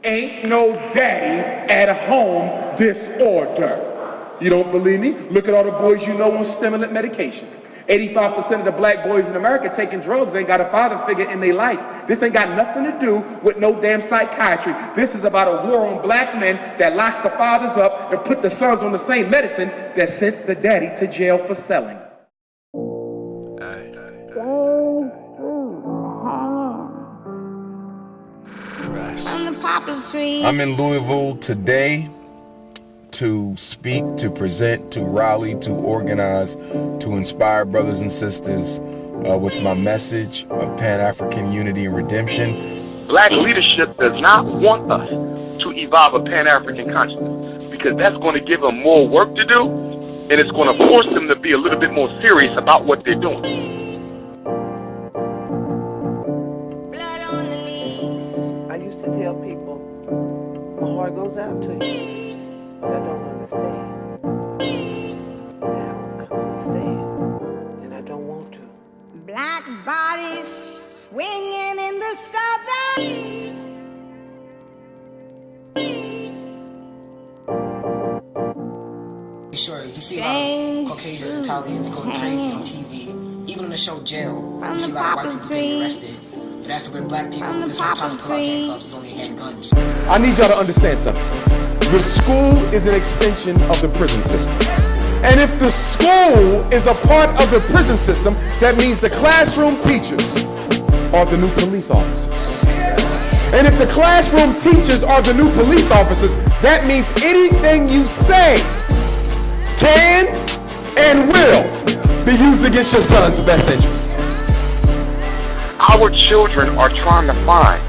Ain't no daddy at home disorder. You don't believe me? Look at all the boys you know on stimulant medication. 85% of the black boys in America taking drugs ain't got a father figure in their life. This ain't got nothing to do with no damn psychiatry. This is about a war on black men that locks the fathers up and put the sons on the same medicine that sent the daddy to jail for selling. I'm in Louisville today to speak, to present, to rally, to organize, to inspire brothers and sisters with my message of Pan-African unity and redemption. Black leadership does not want us to evolve a Pan-African consciousness because that's going to give them more work to do, and it's going to force them to be a little bit more serious about what they're doing. I used to tell people, my heart goes out to you. But I don't understand. Now I understand, and I don't want to. Black bodies swinging in the southern. Sure, you see a lot of Caucasian Italians going crazy on TV. Even in the show Jail, you see a lot of white people getting arrested. But that's the way black people, there's no time to pull out handcuffs, it's only handguns. I need y'all to understand something. The school is an extension of the prison system. And if the school is a part of the prison system, that means the classroom teachers are the new police officers. And if the classroom teachers are the new police officers, that means anything you say can and will be used against your son's best interests. Our children are trying to find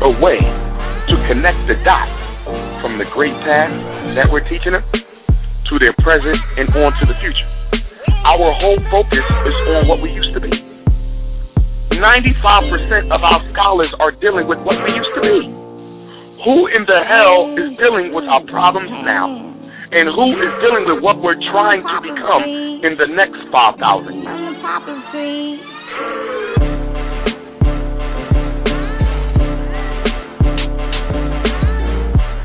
a way to connect the dots from the great past that we're teaching them to their present and on to the future. Our whole focus is on what we used to be. 95% of our scholars are dealing with what we used to be. Who in the hell is dealing with our problems now? And who is dealing with what we're trying to become in the next 5,000 years?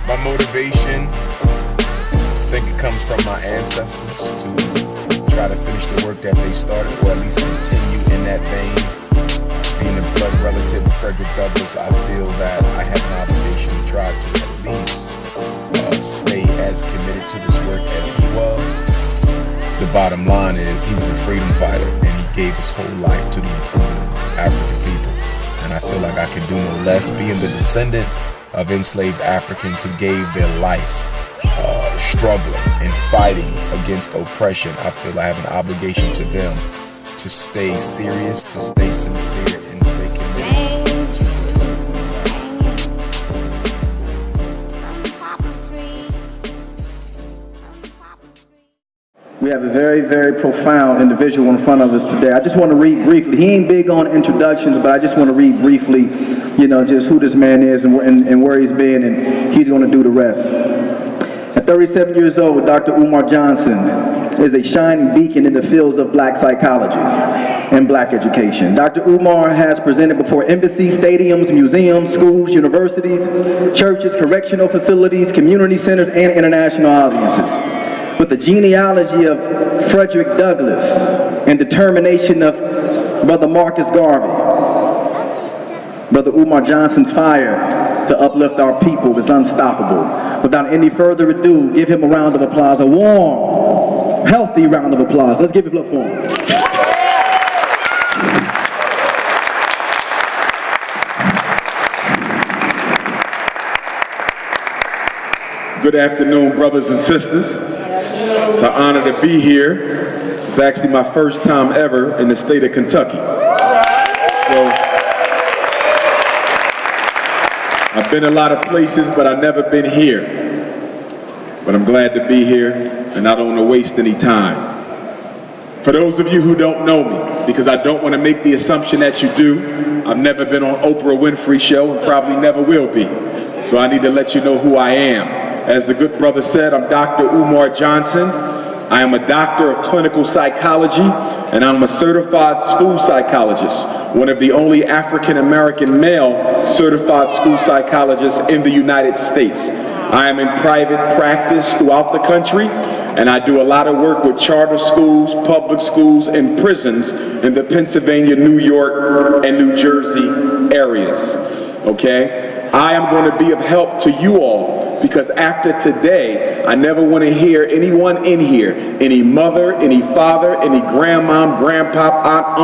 My motivation, I think it comes from my ancestors to try to finish the work that they started, or at least continue in that vein. Being a blood relative of Frederick Douglass, I feel that I have an obligation to try to at least stay as committed to this work as he was. The bottom line is he was a freedom fighter, and he gave his whole life to the improvement of African people. And I feel like I can do no less, being the descendant of enslaved Africans who gave their life struggling and fighting against oppression. I feel I have an obligation to them to stay serious, to stay sincere, and stay committed. We have a very, very profound individual in front of us today. I just want to read briefly. He ain't big on introductions, but I just want to read briefly, just who this man is and where he's been, and he's going to do the rest. At 37 years old, Dr. Umar Johnson is a shining beacon in the fields of black psychology and black education. Dr. Umar has presented before embassies, stadiums, museums, schools, universities, churches, correctional facilities, community centers, and international audiences. With the genealogy of Frederick Douglass and determination of Brother Marcus Garvey, Brother Umar Johnson's fire to uplift our people is unstoppable. Without any further ado, give him a round of applause, a warm, healthy round of applause. Let's give it up for him. Good afternoon, brothers and sisters. It's an honor to be here. It's actually my first time ever in the state of Kentucky. So, I've been a lot of places, but I've never been here. But I'm glad to be here, and I don't want to waste any time. For those of you who don't know me, because I don't want to make the assumption that you do, I've never been on Oprah Winfrey's show and probably never will be. So I need to let you know who I am. As the good brother said, I'm Dr. Umar Johnson. I am a doctor of clinical psychology, and I'm a certified school psychologist, one of the only African-American male certified school psychologists in the United States. I am in private practice throughout the country, and I do a lot of work with charter schools, public schools, and prisons in the Pennsylvania, New York, and New Jersey areas, okay? I am going to be of help to you all, because after today, I never want to hear anyone in here, any mother, any father, any grandmom, grandpop, aunt,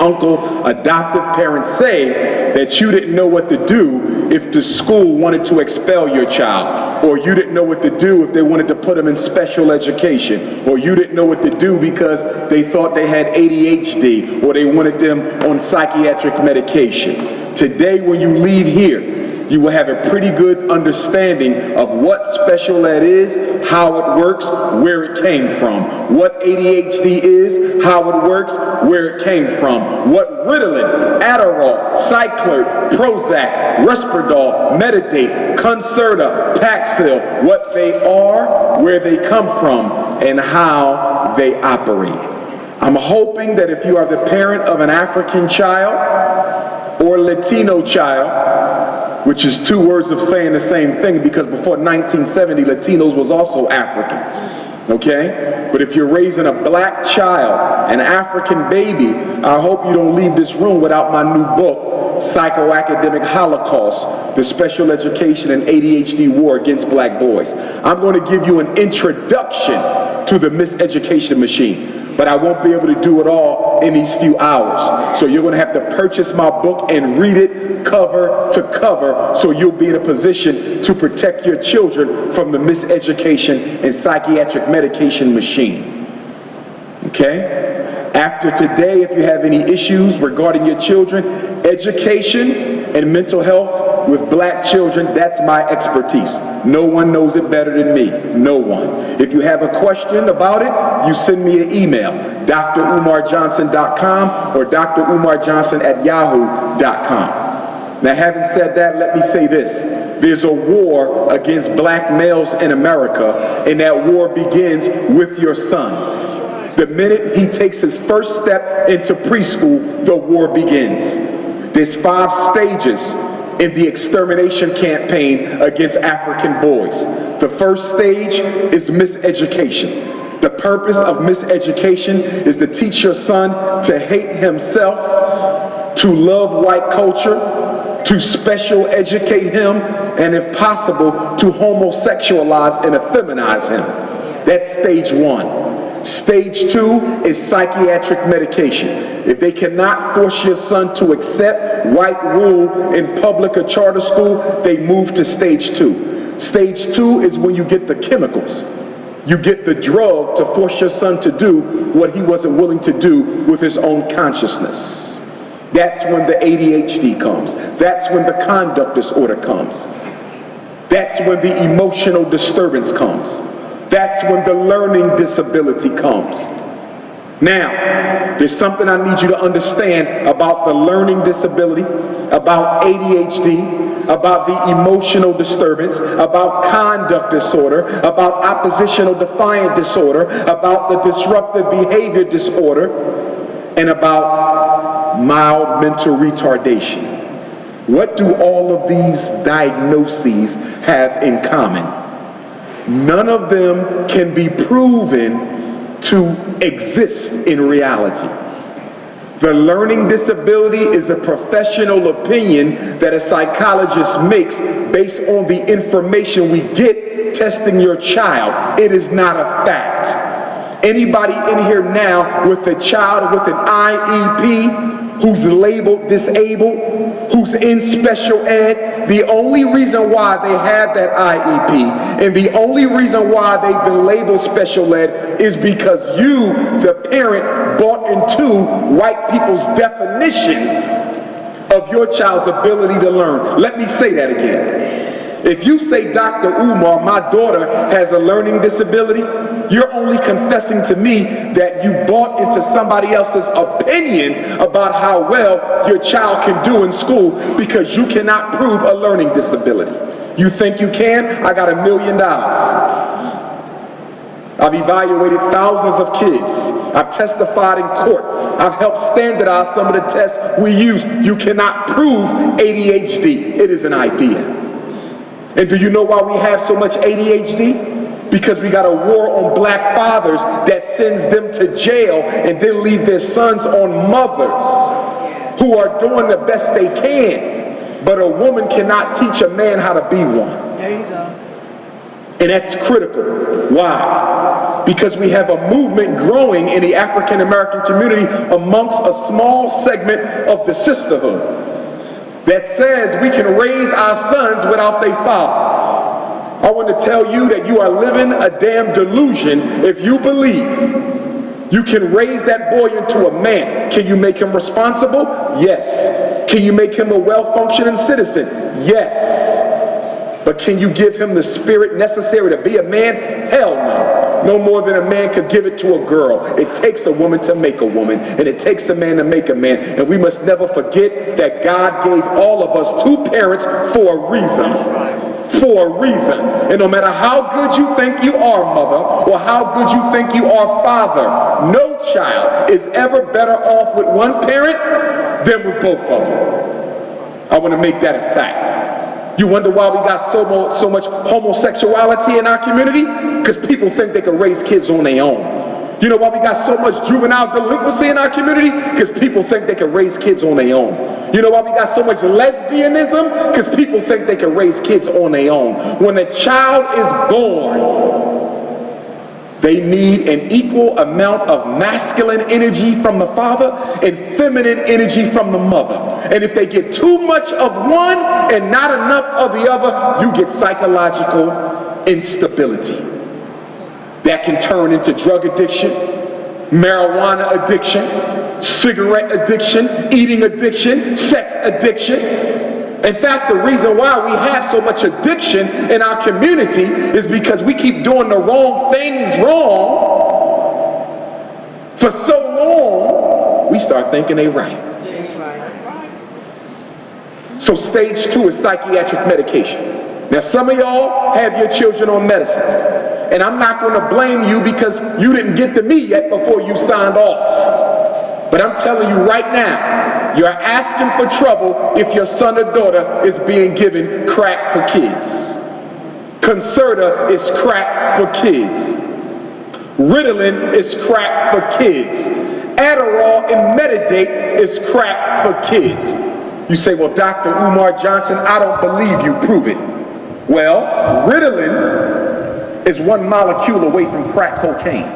uncle, adoptive parents say that you didn't know what to do if the school wanted to expel your child, or you didn't know what to do if they wanted to put them in special education, or you didn't know what to do because they thought they had ADHD, or they wanted them on psychiatric medication. Today, when you leave here, you will have a pretty good understanding of what special ed is, how it works, where it came from, what ADHD is, how it works, where it came from, what Ritalin, Adderall, Cyclert, Prozac, Risperdal, Medidate, Concerta, Paxil, what they are, where they come from, and how they operate. I'm hoping that if you are the parent of an African child or Latino child, which is two words of saying the same thing, because before 1970, Latinos was also Africans, okay? But if you're raising a black child, an African baby, I hope you don't leave this room without my new book, Psychoacademic Holocaust, the Special Education and ADHD War Against Black Boys. I'm going to give you an introduction to the miseducation machine, but I won't be able to do it all in these few hours. So you're going to have to purchase my book and read it cover to cover, so you'll be in a position to protect your children from the miseducation and psychiatric medication machine. Okay? After today, if you have any issues regarding your children, education and mental health with black children, that's my expertise. No one knows it better than me. No one. If you have a question about it, you send me an email, drumarjohnson.com or drumarjohnson@yahoo.com. Now, having said that, let me say this. There's a war against black males in America, and that war begins with your son. The minute he takes his first step into preschool, the war begins. There's 5 stages in the extermination campaign against African boys. The first stage is miseducation. The purpose of miseducation is to teach your son to hate himself, to love white culture, to special educate him, and if possible, to homosexualize and effeminize him. That's stage 1. Stage 2 is psychiatric medication. If they cannot force your son to accept white rule in public or charter school, they move to stage 2. Stage 2 is when you get the chemicals. You get the drug to force your son to do what he wasn't willing to do with his own consciousness. That's when the ADHD comes. That's when the conduct disorder comes. That's when the emotional disturbance comes. That's when the learning disability comes. Now, there's something I need you to understand about the learning disability, about ADHD, about the emotional disturbance, about conduct disorder, about oppositional defiant disorder, about the disruptive behavior disorder, and about mild mental retardation. What do all of these diagnoses have in common? None of them can be proven to exist in reality. The learning disability is a professional opinion that a psychologist makes based on the information we get testing your child. It is not a fact. Anybody in here now with a child with an IEP who's labeled disabled, who's in special ed, the only reason why they have that IEP and the only reason why they've been labeled special ed is because you, the parent, bought into white people's definition of your child's ability to learn. Let me say that again. If you say, Dr. Umar, my daughter has a learning disability, you're only confessing to me that you bought into somebody else's opinion about how well your child can do in school because you cannot prove a learning disability. You think you can? I got $1 million. I've evaluated thousands of kids. I've testified in court. I've helped standardize some of the tests we use. You cannot prove ADHD. It is an idea. And do you know why we have so much ADHD? Because we got a war on black fathers that sends them to jail and then leave their sons on mothers who are doing the best they can. But a woman cannot teach a man how to be one. There you go. And that's critical. Why? Because we have a movement growing in the African American community amongst a small segment of the sisterhood that says we can raise our sons without their father. I want to tell you that you are living a damn delusion if you believe you can raise that boy into a man. Can you make him responsible? Yes. Can you make him a well-functioning citizen? Yes. But can you give him the spirit necessary to be a man? Hell no. No more than a man could give it to a girl. It takes a woman to make a woman, and it takes a man to make a man. And we must never forget that God gave all of us two parents for a reason. For a reason. And no matter how good you think you are, mother, or how good you think you are, father, no child is ever better off with one parent than with both of them. I want to make that a fact. You wonder why we got so much homosexuality in our community? Because people think they can raise kids on their own. You know why we got so much juvenile delinquency in our community? Because people think they can raise kids on their own. You know why we got so much lesbianism? Because people think they can raise kids on their own. When a child is born, they need an equal amount of masculine energy from the father and feminine energy from the mother. And if they get too much of one and not enough of the other, you get psychological instability. That can turn into drug addiction, marijuana addiction, cigarette addiction, eating addiction, sex addiction. In fact, the reason why we have so much addiction in our community is because we keep doing the wrong things wrong for so long, we start thinking they right. So stage 2 is psychiatric medication. Now some of y'all have your children on medicine, and I'm not going to blame you because you didn't get to me yet before you signed off. But I'm telling you right now, you're asking for trouble if your son or daughter is being given crack for kids. Concerta is crack for kids. Ritalin is crack for kids. Adderall and Metadate is crack for kids. You say, well, Dr. Umar Johnson, I don't believe you. Prove it. Well, Ritalin is one molecule away from crack cocaine.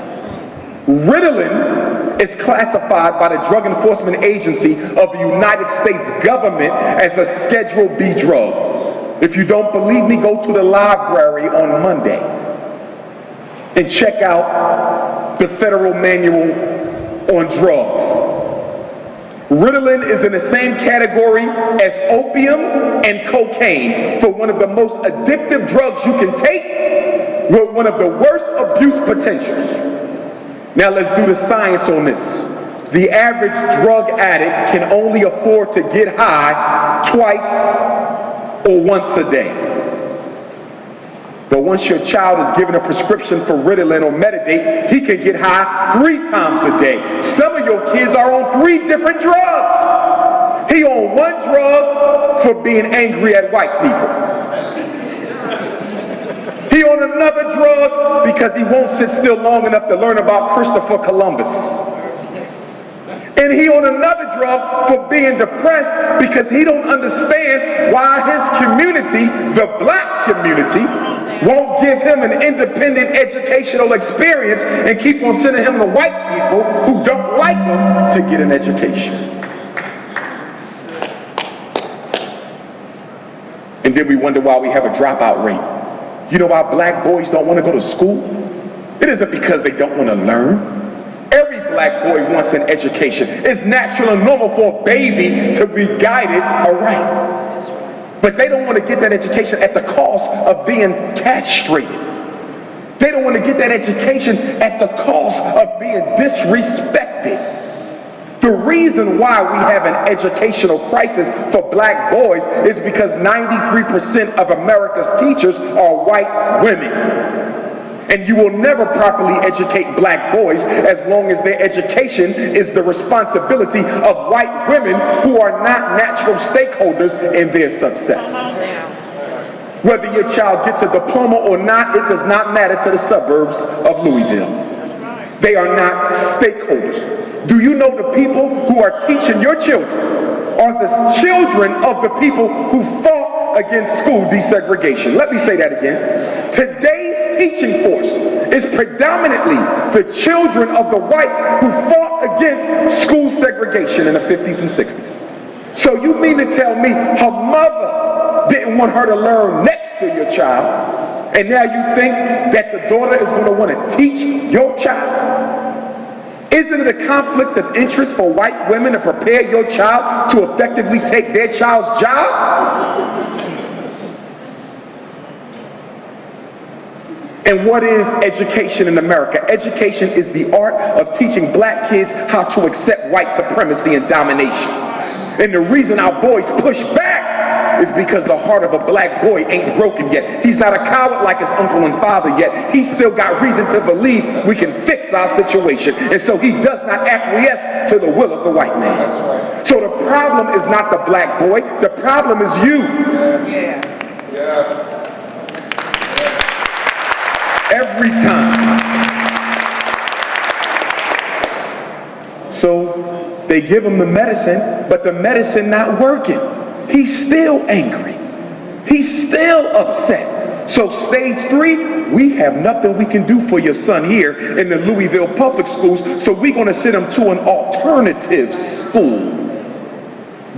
Ritalin is classified by the Drug Enforcement Agency of the United States government as a Schedule B drug. If you don't believe me, go to the library on Monday and check out the federal manual on drugs. Ritalin is in the same category as opium and cocaine for one of the most addictive drugs you can take with one of the worst abuse potentials. Now let's do the science on this. The average drug addict can only afford to get high twice or once a day. But once your child is given a prescription for Ritalin or Metadate, he can get high 3 times a day. Some of your kids are on 3 different drugs. He on one drug for being angry at white people. He on another drug because he won't sit still long enough to learn about Christopher Columbus. And he on another drug for being depressed because he don't understand why his community, the black community, won't give him an independent educational experience and keep on sending him to white people who don't like him to get an education. And then we wonder why we have a dropout rate. You know why black boys don't want to go to school? It isn't because they don't want to learn. Every black boy wants an education. It's natural and normal for a baby to be guided aright. But they don't want to get that education at the cost of being castrated. They don't want to get that education at the cost of being disrespected. The reason why we have an educational crisis for black boys is because 93% of America's teachers are white women. And you will never properly educate black boys as long as their education is the responsibility of white women who are not natural stakeholders in their success. Whether your child gets a diploma or not, it does not matter to the suburbs of Louisville. They are not stakeholders. Do you know the people who are teaching your children are the children of the people who fought against school desegregation? Let me say that again. Today's teaching force is predominantly the children of the whites who fought against school segregation in the 50s and 60s. So you mean to tell me her mother didn't want her to learn next to your child, and now you think that the daughter is going to want to teach your child? Isn't it a conflict of interest for white women to prepare your child to effectively take their child's job? And what is education in America? Education is the art of teaching black kids how to accept white supremacy and domination. And the reason our boys push back is because the heart of a black boy ain't broken yet. He's not a coward like his uncle and father yet. He's still got reason to believe we can fix our situation. And so he does not acquiesce to the will of the white man. That's right. So the problem is not the black boy. The problem is you. Yeah. Every time. So they give him the medicine, but the medicine not working. He's still angry. He's still upset. So stage 3, we have nothing we can do for your son here in the Louisville public schools, so we're going to send him to an alternative school.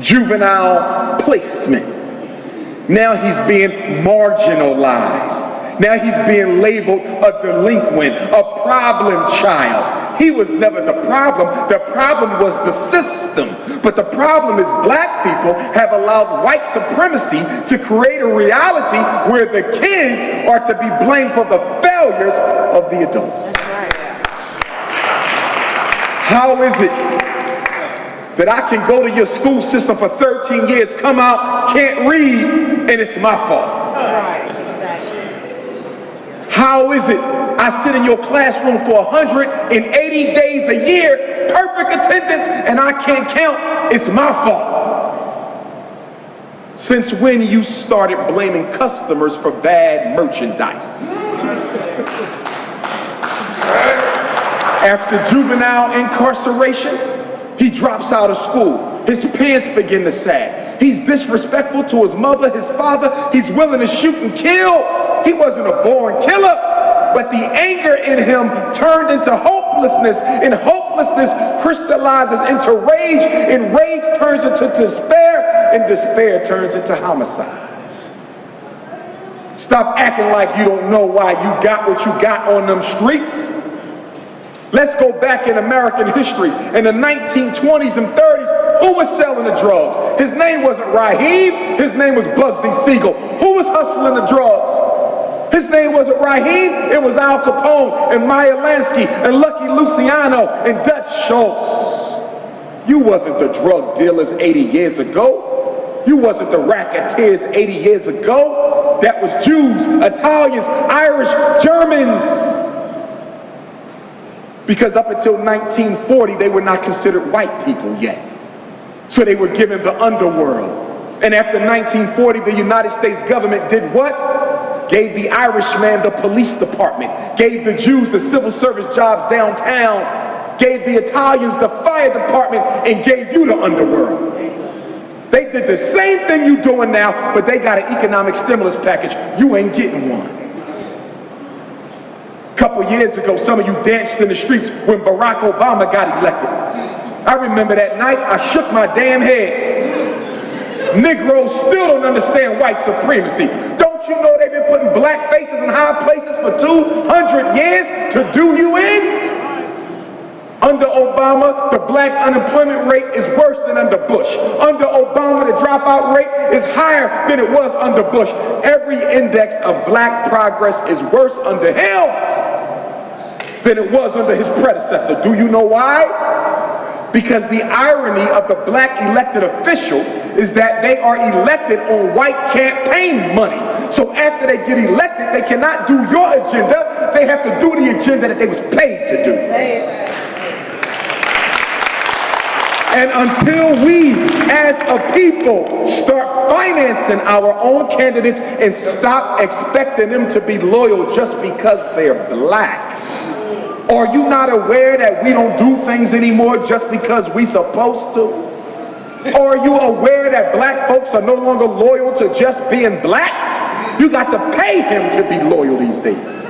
Juvenile placement. Now he's being marginalized. Now he's being labeled a delinquent, a problem child. He was never the problem. The problem was the system. But the problem is black people have allowed white supremacy to create a reality where the kids are to be blamed for the failures of the adults. How is it that I can go to your school system for 13 years, come out, can't read, and it's my fault? How is it I sit in your classroom for 180 days a year, perfect attendance, and I can't count? It's my fault. Since when you started blaming customers for bad merchandise? After juvenile incarceration, he drops out of school. His pants begin to sag. He's disrespectful to his mother, his father. He's willing to shoot and kill. He wasn't a born killer, but the anger in him turned into hopelessness, and hopelessness crystallizes into rage, and rage turns into despair, and despair turns into homicide. Stop acting like you don't know why you got what you got on them streets. Let's go back in American history. In the 1920s and 30s, who was selling the drugs? His name wasn't Raheem, his name was Bugsy Siegel. Who was hustling the drugs? His name wasn't Raheem, it was Al Capone and Meyer Lansky and Lucky Luciano and Dutch Schultz. You wasn't the drug dealers 80 years ago. You wasn't the racketeers 80 years ago. That was Jews, Italians, Irish, Germans. Because up until 1940, they were not considered white people yet. So they were given the underworld. And after 1940, the United States government did what? Gave the Irishman the police department, gave the Jews the civil service jobs downtown, gave the Italians the fire department, and gave you the underworld. They did the same thing you doing now, but they got an economic stimulus package. You ain't getting one. A couple years ago, some of you danced in the streets when Barack Obama got elected. I remember that night, I shook my damn head. Negroes still don't understand white supremacy. Don't you know they've been putting black faces in high places for 200 years to do you in? Under Obama, the black unemployment rate is worse than under Bush. Under Obama, the dropout rate is higher than it was under Bush. Every index of black progress is worse under him than it was under his predecessor. Do you know why? Because the irony of the black elected official is that they are elected on white campaign money. So after they get elected, they cannot do your agenda. they have to do the agenda that they was paid to do. And until we, as a people, start financing our own candidates and stop expecting them to be loyal just because they're black. Are you not aware that we don't do things anymore just because we supposed to? Or are you aware that black folks are no longer loyal to just being black? You got to pay him to be loyal these days.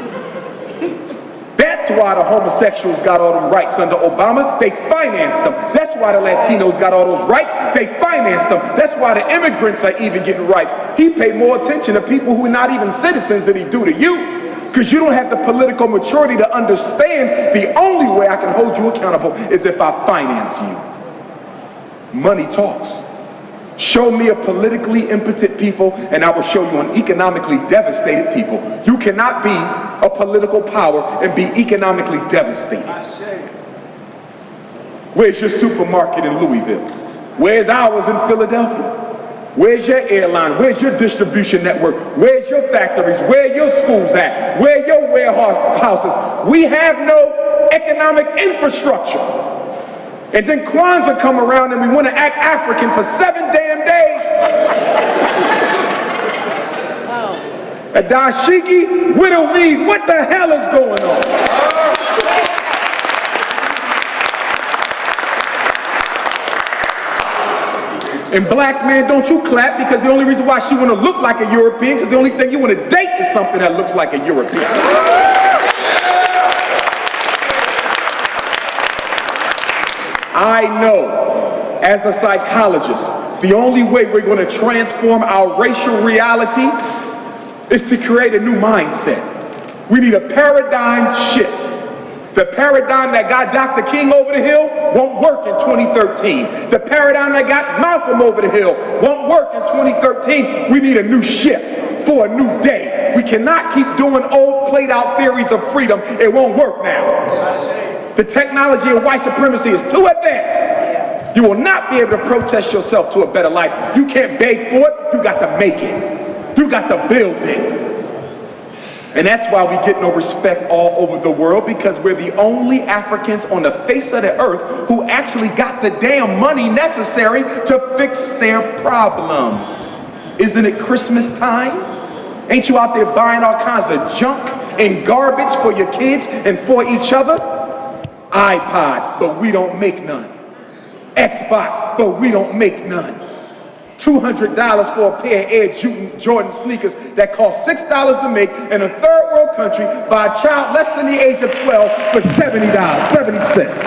That's why the homosexuals got all them rights under Obama. They financed them. That's why the Latinos got all those rights. They financed them. That's why the immigrants are even getting rights. He paid more attention to people who are not even citizens than he do to you. Because you don't have the political maturity to understand the only way I can hold you accountable is if I finance you. Money talks. Show me a politically impotent people and I will show you an economically devastated people. You cannot be a political power and be economically devastated. Where's your supermarket in Louisville? Where's ours in Philadelphia? Where's your airline? Where's your distribution network? Where's your factories? Where are your schools at? Where are your warehouses? We have no economic infrastructure. And then Kwanzaa come around and we want to act African for 7 damn days. A dashiki with a weave. What the hell is going on? And black man, don't you clap, because the only reason why she want to look like a European, because the only thing you want to date is something that looks like a European. I know, as a psychologist, the only way we're going to transform our racial reality is to create a new mindset. We need a paradigm shift. The paradigm that got Dr. King over the hill won't work in 2013. The paradigm that got Malcolm over the hill won't work in 2013. We need a new shift for a new day. We cannot keep doing old played out theories of freedom. It won't work now. The technology of white supremacy is too advanced. You will not be able to protest yourself to a better life. You can't beg for it. You got to make it. You got to build it. And that's why we get no respect all over the world, because we're the only Africans on the face of the earth who actually got the damn money necessary to fix their problems. Isn't it Christmas time? Ain't you out there buying all kinds of junk and garbage for your kids and for each other? iPod, but we don't make none. Xbox, but we don't make none. $200 for a pair of Air Jordan sneakers that cost $6 to make in a third world country by a child less than the age of 12 for $70, 70 cents.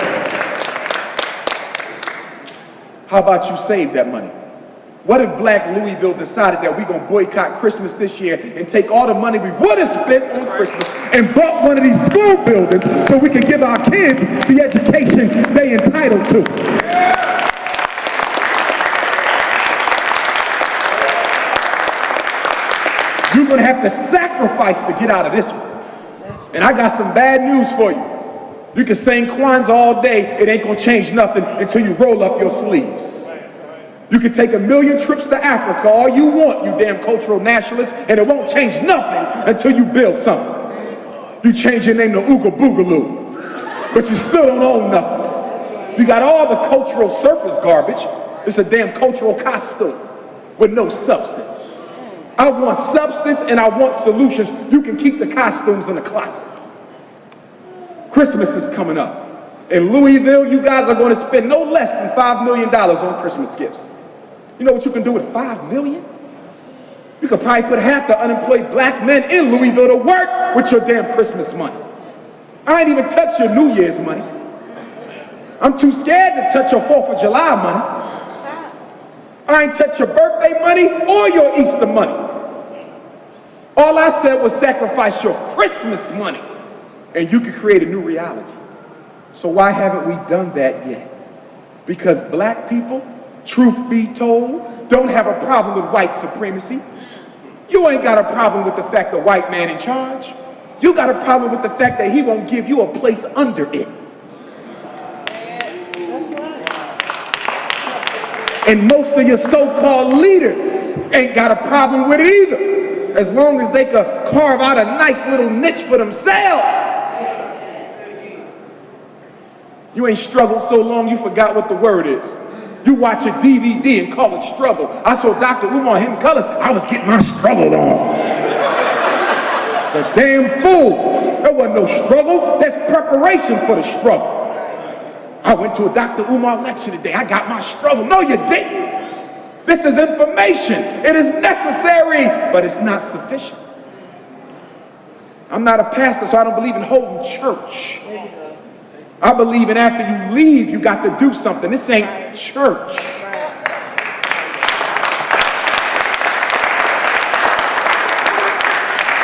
How about you save that money? What if black Louisville decided that we're going to boycott Christmas this year and take all the money we would have spent on Christmas and bought one of these school buildings so we can give our kids the education they entitled to? You're going to have to sacrifice to get out of this one. And I got some bad news for you. You can sing Kwanzaa all day, it ain't going to change nothing until you roll up your sleeves. You can take 1,000,000 trips to Africa all you want, you damn cultural nationalists, and it won't change nothing until you build something. You change your name to Ooga Boogaloo, but you still don't own nothing. You got all the cultural surface garbage. It's a damn cultural costume with no substance. I want substance and I want solutions. You can keep the costumes in the closet. Christmas is coming up. In Louisville, you guys are going to spend no less than $5 million on Christmas gifts. You know what you can do with $5 million? You could probably put half the unemployed black men in Louisville to work with your damn Christmas money. I ain't even touch your New Year's money. I'm too scared to touch your 4th of July money. I ain't touch your birthday money or your Easter money. All I said was sacrifice your Christmas money and you could create a new reality. So why haven't we done that yet? Because black people, truth be told, don't have a problem with white supremacy. You ain't got a problem with the fact the white man in charge. You got a problem with the fact that he won't give you a place under it. And most of your so-called leaders ain't got a problem with it either. as long as they could carve out a nice little niche for themselves. You ain't struggled so long you forgot what the word is. You watch a DVD and call it struggle. I saw Dr. Umar in colors. I was getting my struggle on. It's a damn fool. There wasn't no struggle. There's preparation for the struggle. I went to a Dr. Umar lecture today. I got my struggle. No, you didn't. This is information. It is necessary, but it's not sufficient. I'm not a pastor, so I don't believe in holding church. I believe in after you leave, you got to do something. This ain't church.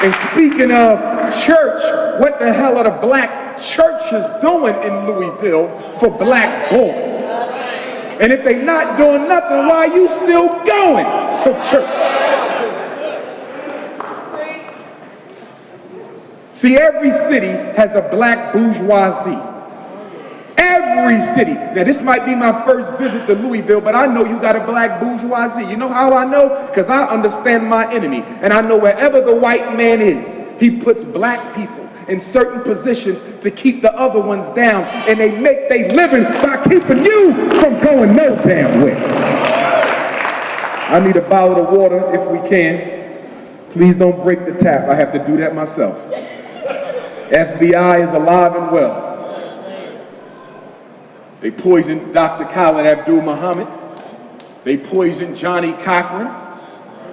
And speaking of church, what the hell are the black churches doing in Louisville for black boys? And if they not doing nothing, why are you still going to church? See, every city has a black bourgeoisie. Every city. Now, this might be my first visit to Louisville, but I know you got a black bourgeoisie. You know how I know? Because I understand my enemy. And I know wherever the white man is, he puts black people in certain positions to keep the other ones down. And they make their living by keeping you from going no damn way. I need a bottle of water if we can. Please don't break the tap. I have to do that myself. FBI is alive and well. They poisoned Dr. Khalid Abdul Muhammad. They poisoned Johnny Cochran.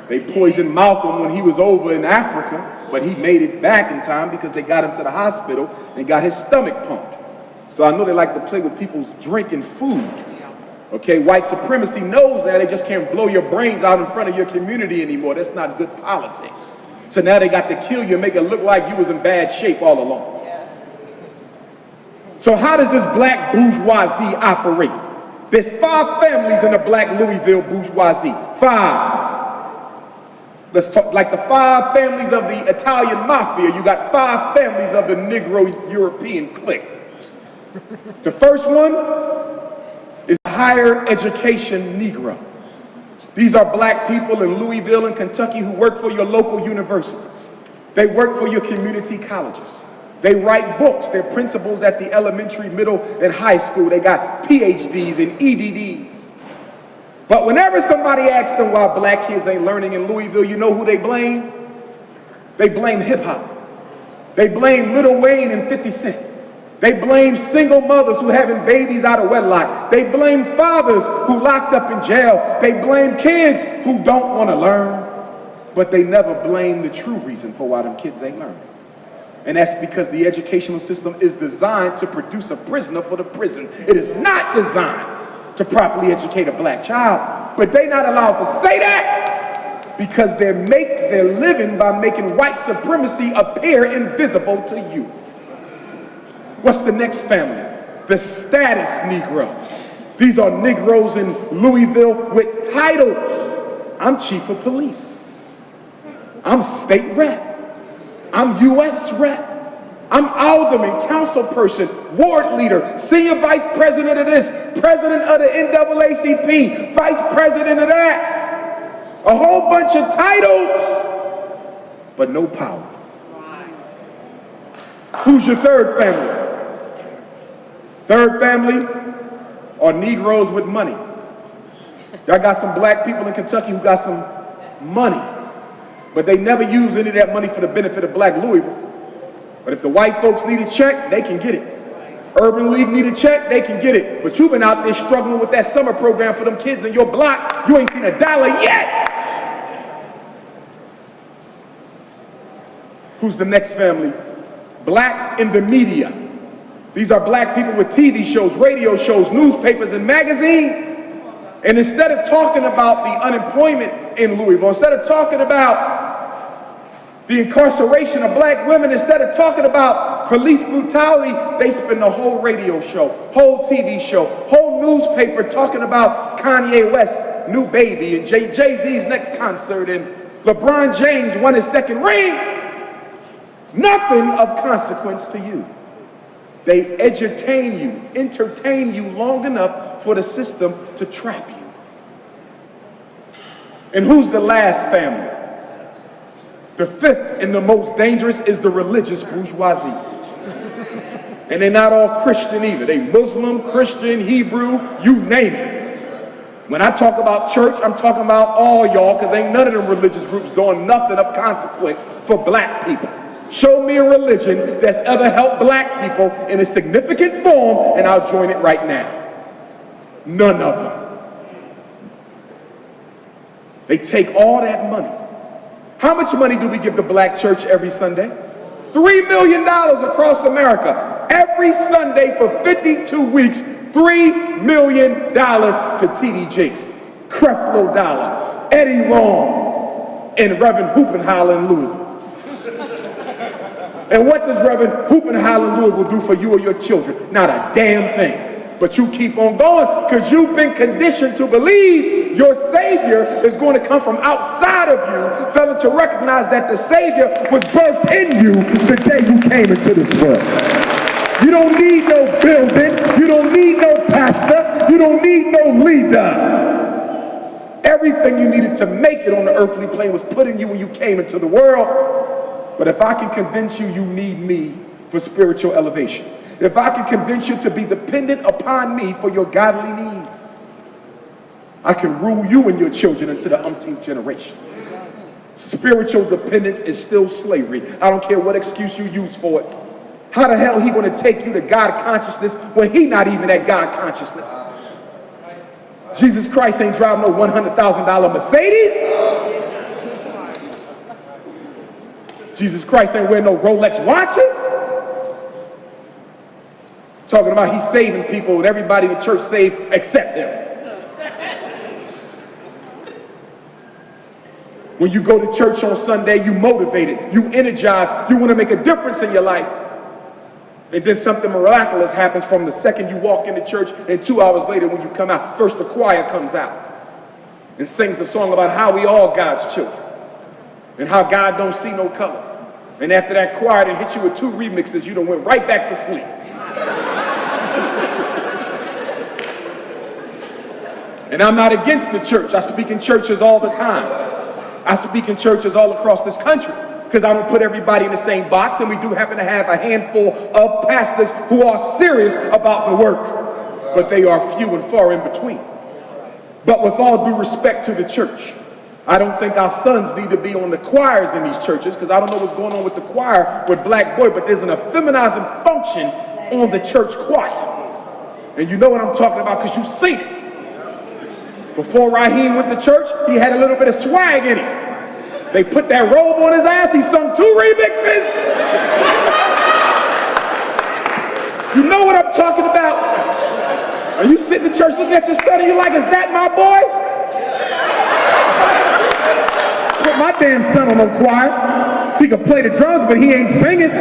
They poisoned Malcolm when he was over in Africa, but he made it back in time because they got him to the hospital and got his stomach pumped. So I know they like to play with people's drink and food. Okay, white supremacy knows that they just can't blow your brains out in front of your community anymore. That's not good politics. So now they got to kill you and make it look like you was in bad shape all along. So how does this black bourgeoisie operate? There's 5 families in the black Louisville bourgeoisie. 5. Let's talk like the 5 families of the Italian mafia. You got 5 families of the Negro European clique. The first one is higher education Negro. These are black people in Louisville and Kentucky who work for your local universities. They work for your community colleges. They write books. They're principals at the elementary, middle, and high school. They got PhDs and EDDs. But whenever somebody asks them why black kids ain't learning in Louisville, you know who they blame? They blame hip-hop. They blame Lil Wayne and 50 Cent. They blame single mothers who having babies out of wedlock. They blame fathers who locked up in jail. They blame kids who don't want to learn. But they never blame the true reason for why them kids ain't learning. And that's because the educational system is designed to produce a prisoner for the prison. It is not designed to properly educate a black child. But they're not allowed to say that because they make their living by making white supremacy appear invisible to you. What's the next family? The status Negro. These are Negroes in Louisville with titles. I'm chief of police. I'm state rep. I'm U.S. rep. I'm alderman, council person, ward leader, senior vice president of this, president of the NAACP, vice president of that. A whole bunch of titles, but no power. Who's your third family? Third family are Negroes with money. Y'all got some black people in Kentucky who got some money. But they never use any of that money for the benefit of black Louisville. But if the white folks need a check, they can get it. Urban League need a check, they can get it. But you've been out there struggling with that summer program for them kids in your block. You ain't seen $1 yet. Who's the next family? Blacks in the media. These are black people with TV shows, radio shows, newspapers, and magazines. And instead of talking about the unemployment in Louisville, instead of talking about the incarceration of black women, instead of talking about police brutality, they spend a whole radio show, whole TV show, whole newspaper talking about Kanye West's new baby and Jay-Z's next concert and LeBron James won his 2nd ring. Nothing of consequence to you. They entertain you long enough for the system to trap you. And who's the last family? The fifth and the most dangerous is the religious bourgeoisie. And they're not all Christian either. They Muslim, Christian, Hebrew, you name it. When I talk about church, I'm talking about all y'all, because ain't none of them religious groups doing nothing of consequence for black people. Show me a religion that's ever helped black people in a significant form, and I'll join it right now. None of them. They take all that money. How much money do we give the black church every Sunday? $3 million across America. Every Sunday for 52 weeks, $3 million to T.D. Jakes, Creflo Dollar, Eddie Wrong, and Reverend Hoopenholler in Louisville. And what does Reverend Hoopenholler in Louisville do for you or your children? Not a damn thing. But you keep on going because you've been conditioned to believe your Savior is going to come from outside of you, failing to recognize that the Savior was birthed in you the day you came into this world. You don't need no building. You don't need no pastor. You don't need no leader. Everything you needed to make it on the earthly plane was put in you when you came into the world. But if I can convince you you need me for spiritual elevation, if I can convince you to be dependent upon me for your godly needs, I can rule you and your children into the umpteenth generation. Spiritual dependence is still slavery. I don't care what excuse you use for it. How the hell he going to take you to God consciousness when he not even at God consciousness? Jesus Christ ain't driving no $100,000 Mercedes. Jesus Christ ain't wearing no Rolex watches. Talking about he's saving people and everybody in the church saved except him. When you go to church on Sunday, you motivated, you energized, you want to make a difference in your life. And then something miraculous happens from the second you walk into church, and 2 hours later when you come out, first the choir comes out and sings a song about how we all God's children and how God don't see no color. And after that choir that hit you with 2 remixes, you done went right back to sleep. And I'm not against the church. I speak in churches all the time. I speak in churches all across this country because I don't put everybody in the same box, and we do happen to have a handful of pastors who are serious about the work, but they are few and far in between. But with all due respect to the church, I don't think our sons need to be on the choirs in these churches because I don't know what's going on with the choir with Black Boy, but there's an effeminizing function on the church choir. And you know what I'm talking about because you've seen it. Before Raheem went to church, he had a little bit of swag in him. They put that robe on his ass, he sung 2 remixes. You know what I'm talking about? Are you sitting in church looking at your son and you're like, is that my boy? Put my damn son on no choir. He can play the drums, but he ain't singing.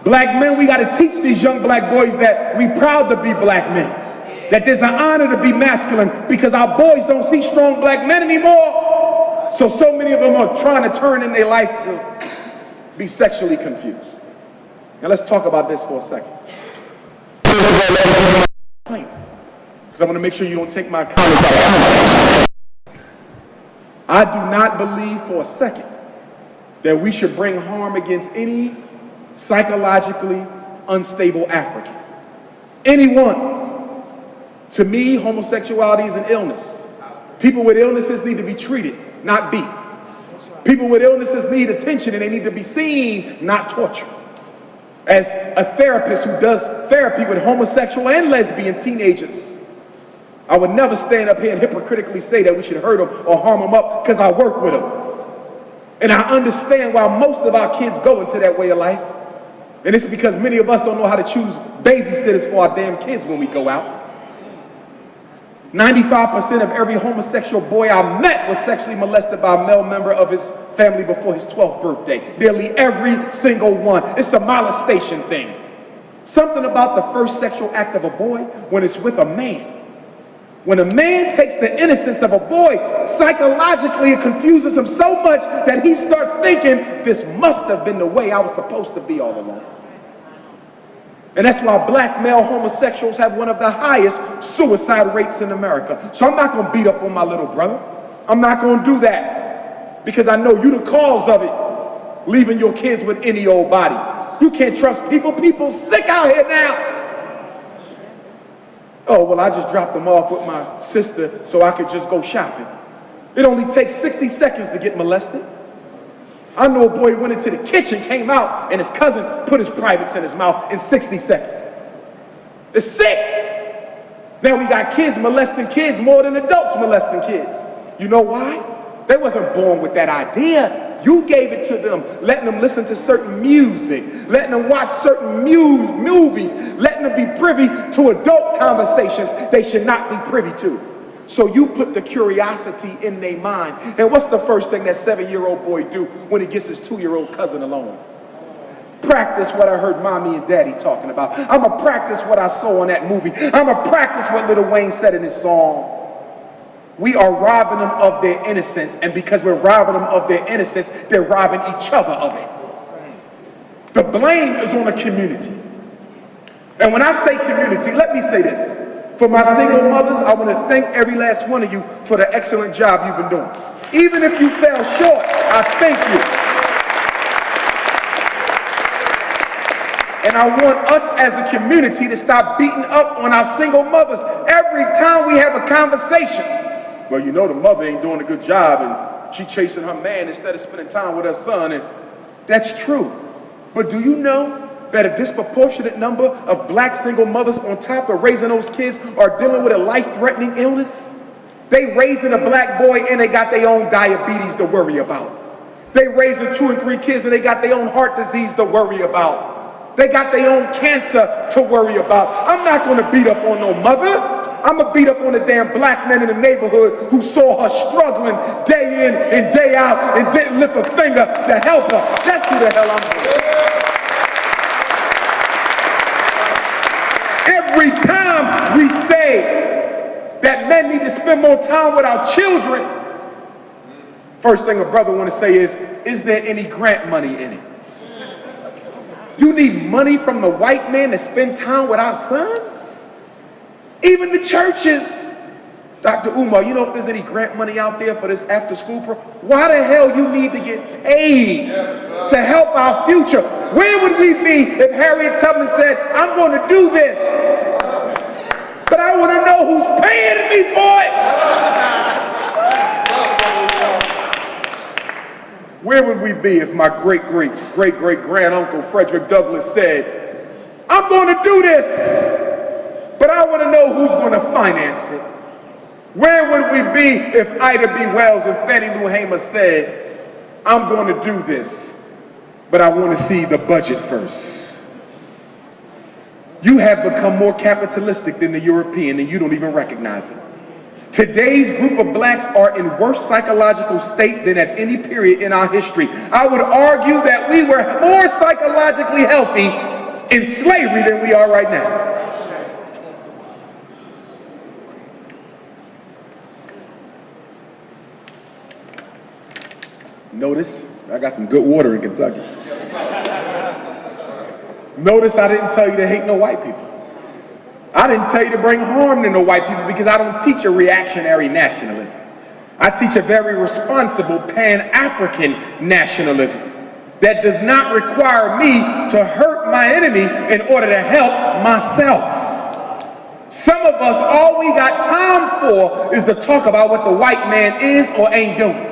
Black men, we got to teach these young black boys that we proud to be black men. That there's an honor to be masculine because our boys don't see strong black men anymore. So many of them are trying to turn in their life to be sexually confused. Now let's talk about this for a second. Because I want to make sure you don't take my comments out of context. I do not believe for a second that we should bring harm against any psychologically unstable African. Anyone. To me, homosexuality is an illness. People with illnesses need to be treated, not beat. People with illnesses need attention and they need to be seen, not tortured. As a therapist who does therapy with homosexual and lesbian teenagers, I would never stand up here and hypocritically say that we should hurt them or harm them up because I work with them. And I understand why most of our kids go into that way of life. And it's because many of us don't know how to choose babysitters for our damn kids when we go out. 95% of every homosexual boy I met was sexually molested by a male member of his family before his 12th birthday. Nearly every single one. It's a molestation thing. Something about the first sexual act of a boy when it's with a man. When a man takes the innocence of a boy, psychologically it confuses him so much that he starts thinking, this must have been the way I was supposed to be all along. And that's why black male homosexuals have one of the highest suicide rates in America. So I'm not going to beat up on my little brother. I'm not going to do that because I know you the cause of it, leaving your kids with any old body. You can't trust people. People sick out here now. Oh, well, I just dropped them off with my sister so I could just go shopping. It only takes 60 seconds to get molested. I know a boy who went into the kitchen, came out, and his cousin put his privates in his mouth in 60 seconds. It's sick. Now we got kids molesting kids more than adults molesting kids. You know why? They wasn't born with that idea. You gave it to them, letting them listen to certain music, letting them watch certain movies, letting them be privy to adult conversations they should not be privy to. So you put the curiosity in their mind. And what's the first thing that 7-year-old boy do when he gets his 2-year-old cousin alone? Practice what I heard mommy and daddy talking about. I'm going to practice what I saw in that movie. I'm going to practice what Lil Wayne said in his song. We are robbing them of their innocence. And because we're robbing them of their innocence, they're robbing each other of it. The blame is on the community. And when I say community, let me say this. For my single mothers, I want to thank every last one of you for the excellent job you've been doing. Even if you fell short, I thank you. And I want us as a community to stop beating up on our single mothers every time we have a conversation. Well, you know the mother ain't doing a good job and she chasing her man instead of spending time with her son. And that's true. But do you know that a disproportionate number of black single mothers on top of raising those kids are dealing with a life-threatening illness? They raising a black boy and they got their own diabetes to worry about. They raising 2 and 3 kids and they got their own heart disease to worry about. They got their own cancer to worry about. I'm not going to beat up on no mother. I'm going to beat up on the damn black men in the neighborhood who saw her struggling day in and day out and didn't lift a finger to help her. That's who the hell I'm doing. Every time we say that men need to spend more time with our children, first thing a brother want to say is there any grant money in it? You need money from the white man to spend time with our sons? Even the churches. Dr. Umar, you know if there's any grant money out there for this after school program? Why the hell you need to get paid to help our future? Where would we be if Harriet Tubman said, I'm going to do this, but I want to know who's paying me for it? Where would we be if my great-great-great-great-grand-uncle Frederick Douglass said, I'm going to do this, but I want to know who's going to finance it? Where would we be if Ida B. Wells and Fannie Lou Hamer said, I'm going to do this, but I want to see the budget first? You have become more capitalistic than the European and you don't even recognize it. Today's group of blacks are in worse psychological state than at any period in our history. I would argue that we were more psychologically healthy in slavery than we are right now. Notice, I got some good water in Kentucky. Notice I didn't tell you to hate no white people. I didn't tell you to bring harm to no white people because I don't teach a reactionary nationalism. I teach a very responsible Pan-African nationalism that does not require me to hurt my enemy in order to help myself. Some of us, all we got time for is to talk about what the white man is or ain't doing.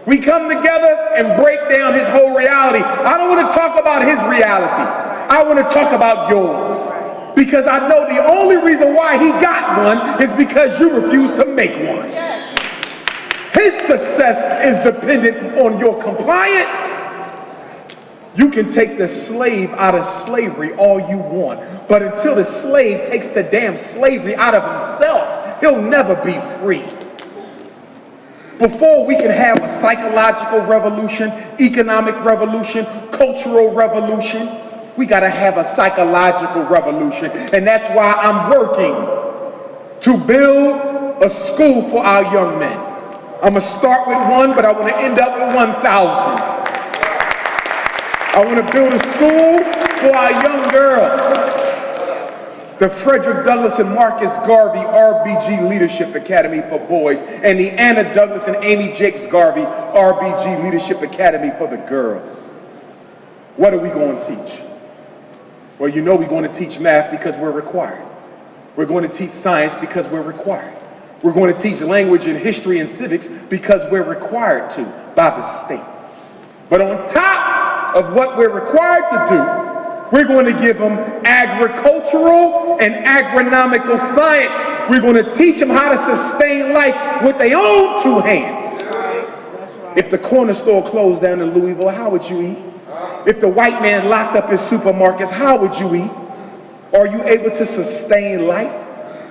We come together and break down his whole reality. I don't want to talk about his reality. I want to talk about yours. Because I know the only reason why he got one is because you refused to make one. Yes. His success is dependent on your compliance. You can take the slave out of slavery all you want, but until the slave takes the damn slavery out of himself, he'll never be free. Before we can have a psychological revolution, economic revolution, cultural revolution, we got to have a psychological revolution. And that's why I'm working to build a school for our young men. I'm going to start with 1, but I want to end up with 1,000. I want to build a school for our young girls. the Frederick Douglass and Marcus Garvey RBG Leadership Academy for boys, and the Anna Douglas and Amy Jakes Garvey RBG Leadership Academy for the girls. What are we going to teach? Well, you know we're going to teach math because we're required. We're going to teach science because we're required. We're going to teach language and history and civics because we're required to by the state. But on top of what we're required to do, we're going to give them agricultural and agronomical science. We're going to teach them how to sustain life with their own two hands. If the corner store closed down in Louisville, how would you eat? If the white man locked up his supermarkets, how would you eat? Are you able to sustain life?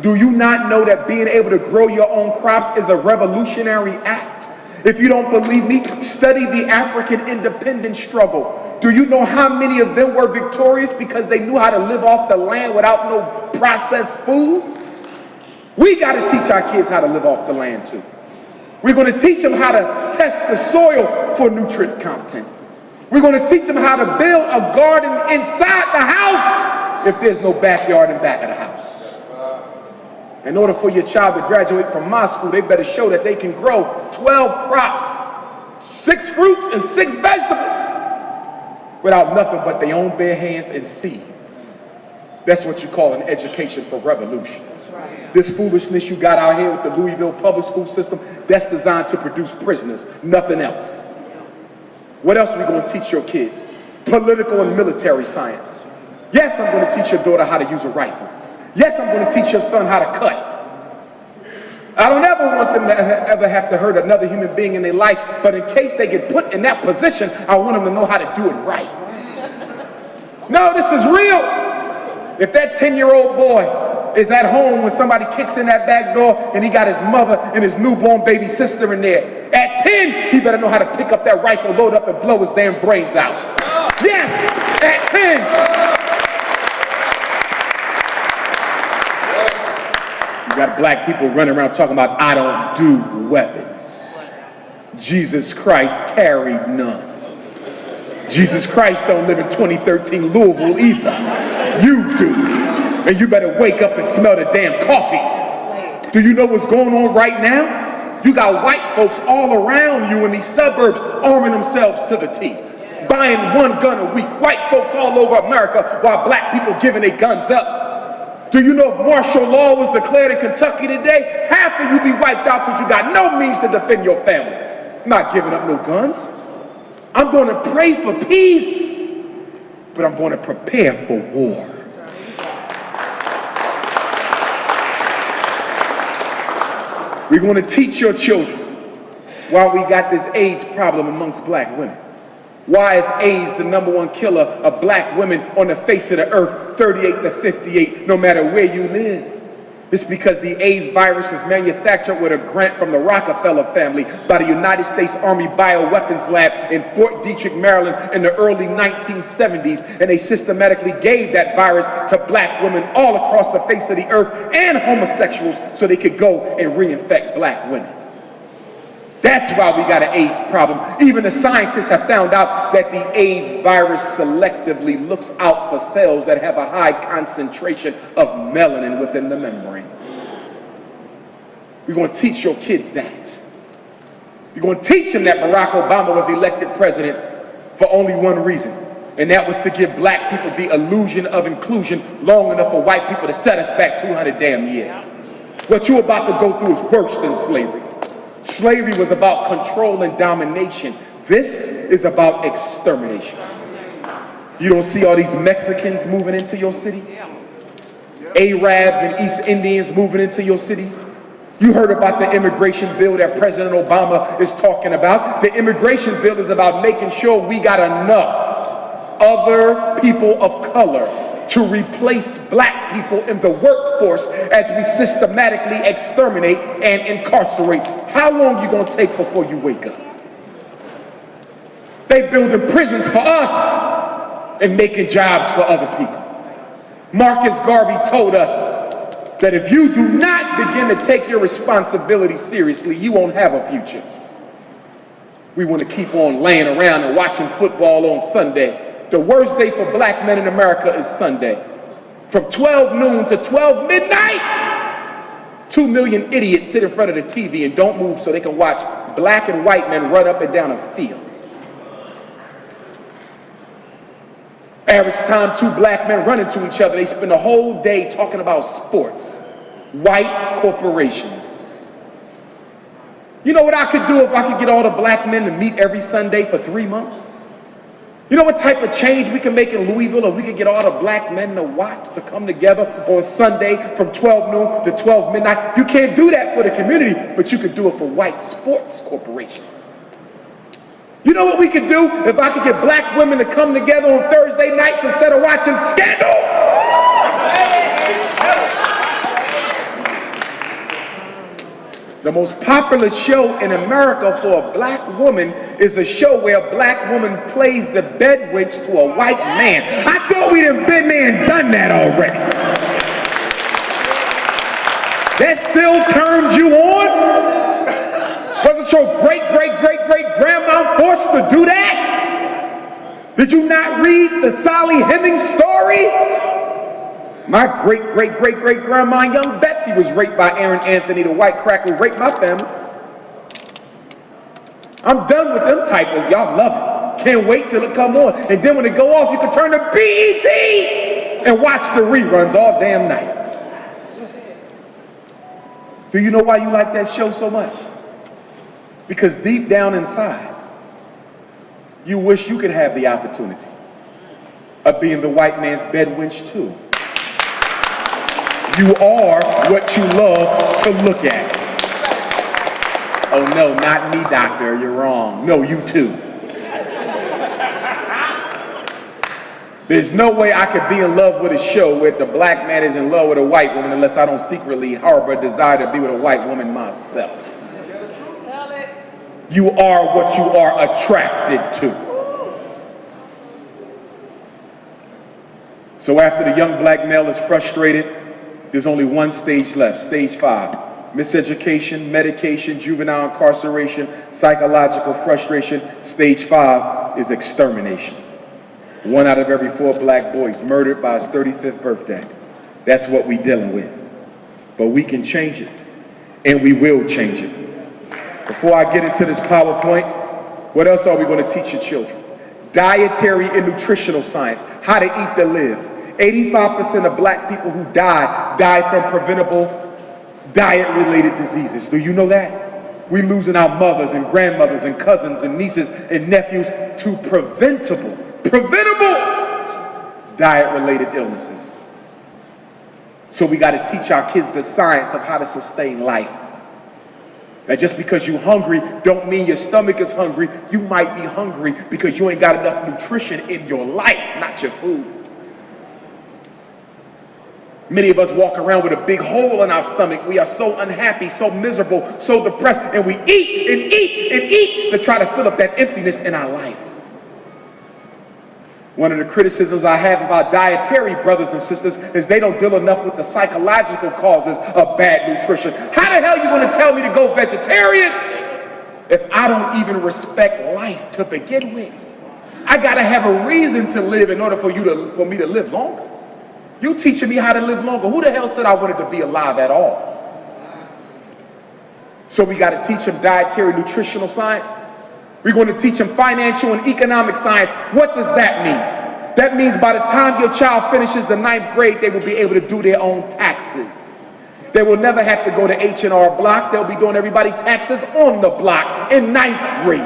Do you not know that being able to grow your own crops is a revolutionary act? If you don't believe me, study the African independence struggle. Do you know how many of them were victorious because they knew how to live off the land without no processed food? We got to teach our kids how to live off the land too. We're going to teach them how to test the soil for nutrient content. We're going to teach them how to build a garden inside the house if there's no backyard in back of the house. In order for your child to graduate from my school, they better show that they can grow 12 crops, 6 fruits and 6 vegetables without nothing but their own bare hands and seed. That's what you call an education for revolution. This foolishness you got out here with the Louisville public school system, that's designed to produce prisoners, nothing else. What else are we going to teach your kids? Political and military science. Yes, I'm going to teach your daughter how to use a rifle. Yes, I'm going to teach your son how to cut. I don't ever want them to ever have to hurt another human being in their life, but in case they get put in that position, I want them to know how to do it right. No, this is real. If that 10-year-old boy is at home when somebody kicks in that back door and he got his mother and his newborn baby sister in there, at 10, he better know how to pick up that rifle, load up, and blow his damn brains out. Yes, at 10. You got black people running around talking about, I don't do weapons. Jesus Christ carried none. Jesus Christ don't live in 2013 Louisville either. You do. And you better wake up and smell the damn coffee. Do you know what's going on right now? You got white folks all around you in these suburbs arming themselves to the teeth, buying 1 gun a week. White folks all over America while black people giving their guns up. Do you know if martial law was declared in Kentucky today, half of you be wiped out because you got no means to defend your family? I'm not giving up no guns. I'm going to pray for peace, but I'm going to prepare for war. We're going to teach your children why we got this AIDS problem amongst black women. Why is AIDS the #1 killer of black women on the face of the earth, 38 to 58, no matter where you live? It's because the AIDS virus was manufactured with a grant from the Rockefeller family by the United States Army Bioweapons Lab in Fort Detrick, Maryland in the early 1970s, and they systematically gave that virus to black women all across the face of the earth and homosexuals so they could go and reinfect black women. That's why we got an AIDS problem. Even the scientists have found out that the AIDS virus selectively looks out for cells that have a high concentration of melanin within the membrane. We're going to teach your kids that. We're going to teach them that Barack Obama was elected president for only one reason, and that was to give black people the illusion of inclusion long enough for white people to set us back 200 damn years. What you're about to go through is worse than slavery. Slavery was about control and domination. This is about extermination. You don't see all these Mexicans moving into your city? Arabs and East Indians moving into your city? You heard about the immigration bill that President Obama is talking about. The immigration bill is about making sure we got enough other people of color to replace black people in the workforce as we systematically exterminate and incarcerate. How long you gonna take before you wake up? They building prisons for us and making jobs for other people. Marcus Garvey told us that if you do not begin to take your responsibility seriously, you won't have a future. We want to keep on laying around and watching football on Sunday. The worst day for black men in America is Sunday. From 12 noon to 12 midnight, 2 million idiots sit in front of the TV and don't move so they can watch black and white men run up and down a field. Average time 2 black men run into each other, they spend the whole day talking about sports. White corporations. You know what I could do if I could get all the black men to meet every Sunday for 3 months? You know what type of change we can make in Louisville if we could get all the black men to come together on Sunday from 12 noon to 12 midnight? You can't do that for the community, but you could do it for white sports corporations. You know what we could do if I could get black women to come together on Thursday nights instead of watching Scandal? The most popular show in America for a black woman is a show where a black woman plays the bed witch to a white man. I thought we done been there and done that already. That still turns you on? Wasn't your great-great-great-great-grandma forced to do that? Did you not read the Sally Hemings story? My great-great-great-great-grandma, young Betsy, was raped by Aaron Anthony, the white cracker who raped my family. I'm done with them typers. Y'all love it. Can't wait till it come on. And then when it go off, you can turn to BET and watch the reruns all damn night. Do you know why you like that show so much? Because deep down inside, you wish you could have the opportunity of being the white man's bed wench too. You are what you love to look at. Oh no, not me, doctor, you're wrong. No, you too. There's no way I could be in love with a show where the black man is in love with a white woman unless I don't secretly harbor a desire to be with a white woman myself. You are what you are attracted to. So after the young black male is frustrated, there's only one stage left, stage 5. Miseducation, medication, juvenile incarceration, psychological frustration. Stage 5 is extermination. 1 out of every 4 black boys murdered by his 35th birthday. That's what we're dealing with. But we can change it, and we will change it. Before I get into this PowerPoint, what else are we going to teach your children? Dietary and nutritional science, how to eat to live. 85% of black people who die from preventable diet-related diseases. Do you know that? We're losing our mothers and grandmothers and cousins and nieces and nephews to preventable diet-related illnesses. So we got to teach our kids the science of how to sustain life. That just because you're hungry don't mean your stomach is hungry. You might be hungry because you ain't got enough nutrition in your life, not your food. Many of us walk around with a big hole in our stomach. We are so unhappy, so miserable, so depressed, and we eat and eat and eat to try to fill up that emptiness in our life. One of the criticisms I have of our dietary brothers and sisters is they don't deal enough with the psychological causes of bad nutrition. How the hell are you going to tell me to go vegetarian if I don't even respect life to begin with? I got to have a reason to live in order for me to live longer. You teaching me how to live longer. Who the hell said I wanted to be alive at all? So we got to teach them dietary nutritional science. We're going to teach them financial and economic science. What does that mean? That means by the time your child finishes the 9th grade, they will be able to do their own taxes. They will never have to go to H&R Block. They'll be doing everybody's taxes on the block in 9th grade.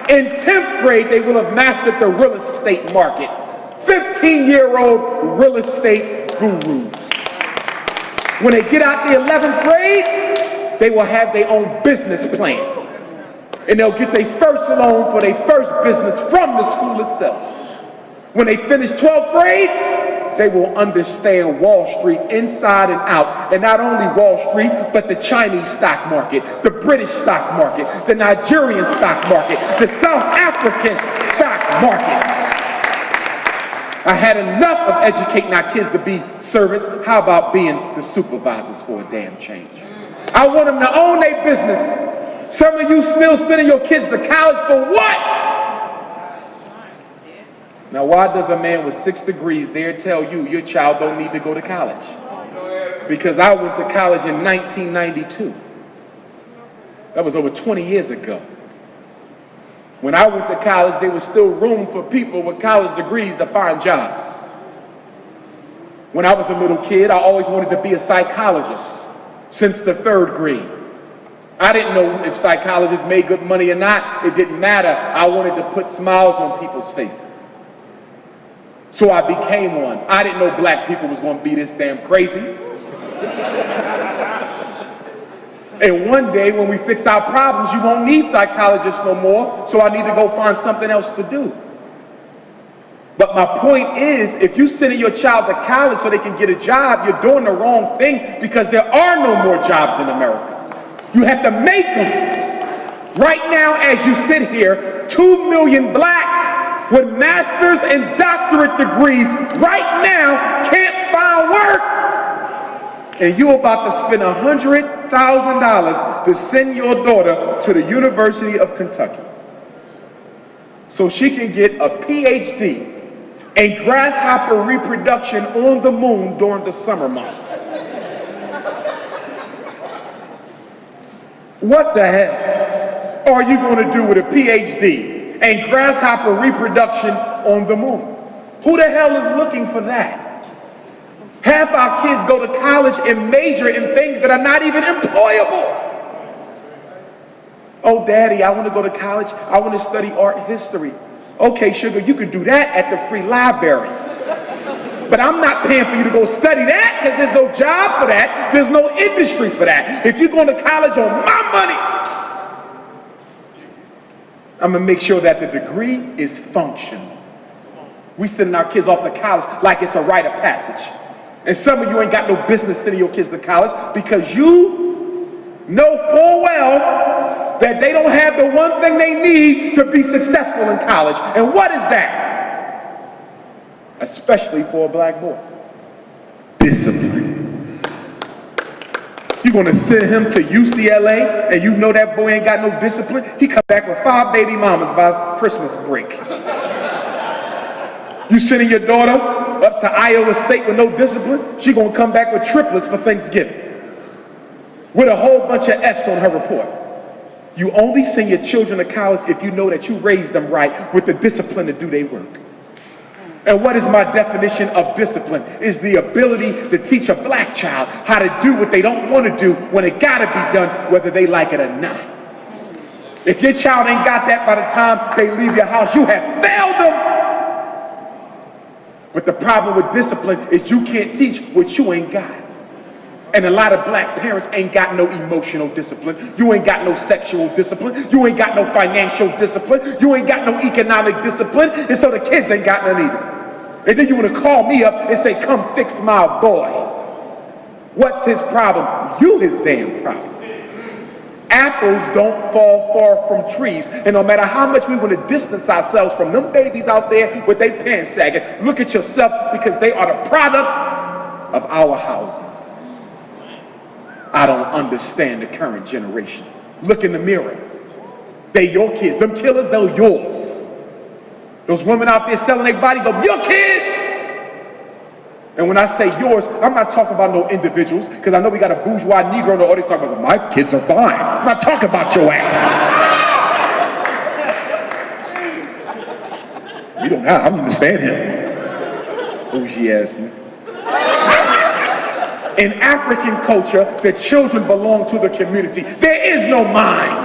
In 10th grade, they will have mastered the real estate market. 15-year-old real estate gurus. When they get out the 11th grade, they will have their own business plan. And they'll get their first loan for their first business from the school itself. When they finish 12th grade, they will understand Wall Street inside and out. And not only Wall Street, but the Chinese stock market, the British stock market, the Nigerian stock market, the South African stock market. I had enough of educating our kids to be servants. How about being the supervisors for a damn change? I want them to own their business. Some of you still sending your kids to college for what? Now, why does a man with 6 degrees dare tell you your child don't need to go to college? Because I went to college in 1992. That was over 20 years ago. When I went to college, there was still room for people with college degrees to find jobs. When I was a little kid, I always wanted to be a psychologist since the 3rd grade. I didn't know if psychologists made good money or not. It didn't matter. I wanted to put smiles on people's faces. So I became one. I didn't know black people was going to be this damn crazy. And one day when we fix our problems, you won't need psychologists no more, so I need to go find something else to do. But my point is, if you send your child to college so they can get a job, you're doing the wrong thing, because there are no more jobs in America. You have to make them. Right now, as you sit here, 2 million blacks with master's and doctorate degrees right now can't find work. And you're about to spend $100,000 to send your daughter to the University of Kentucky so she can get a Ph.D. in grasshopper reproduction on the moon during the summer months. What the hell are you going to do with a Ph.D. in grasshopper reproduction on the moon? Who the hell is looking for that? Half our kids go to college and major in things that are not even employable. Oh, Daddy, I want to go to college. I want to study art history. Okay, sugar, you can do that at the free library. But I'm not paying for you to go study that, because there's no job for that. There's no industry for that. If you're going to college on my money, I'm going to make sure that the degree is functional. We sending our kids off to college like it's a rite of passage. And some of you ain't got no business sending your kids to college, because you know full well that they don't have the one thing they need to be successful in college. And what is that? Especially for a black boy. Discipline. You're going to send him to UCLA and you know that boy ain't got no discipline? He come back with 5 baby mamas by Christmas break. You sending your daughter up to Iowa State with no discipline? She going to come back with triplets for Thanksgiving with a whole bunch of F's on her report. You only send your children to college if you know that you raised them right with the discipline to do their work. And what is my definition of discipline? Is the ability to teach a black child how to do what they don't want to do when it got to be done, whether they like it or not. If your child ain't got that by the time they leave your house, you have failed them. But the problem with discipline is you can't teach what you ain't got. And a lot of black parents ain't got no emotional discipline. You ain't got no sexual discipline. You ain't got no financial discipline. You ain't got no economic discipline. And so the kids ain't got none either. And then you want to call me up and say, come fix my boy. What's his problem? You his damn problem. Apples don't fall far from trees. And no matter how much we want to distance ourselves from them babies out there with their pants sagging, look at yourself, because they are the products of our houses. I don't understand the current generation. Look in the mirror. They your kids. Them killers, they're yours. Those women out there selling their bodies, they're your kids. And when I say yours, I'm not talking about no individuals, because I know we got a bourgeois Negro in the audience talking about, my kids are fine. I'm not talking about your ass. You don't know. I don't understand him. Bougie ass. In African culture, the children belong to the community. There is no mine.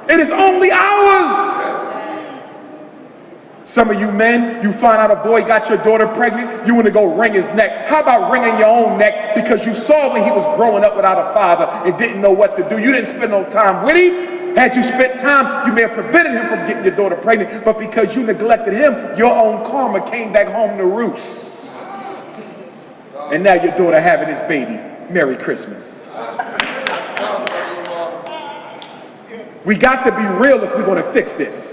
It is only ours. Some of you men, you find out a boy got your daughter pregnant, you want to go wring his neck. How about wringing your own neck because you saw when he was growing up without a father and didn't know what to do? You didn't spend no time with him. Had you spent time, you may have prevented him from getting your daughter pregnant, but because you neglected him, your own karma came back home to roost. And now your daughter having this baby. Merry Christmas. We got to be real if we're going to fix this.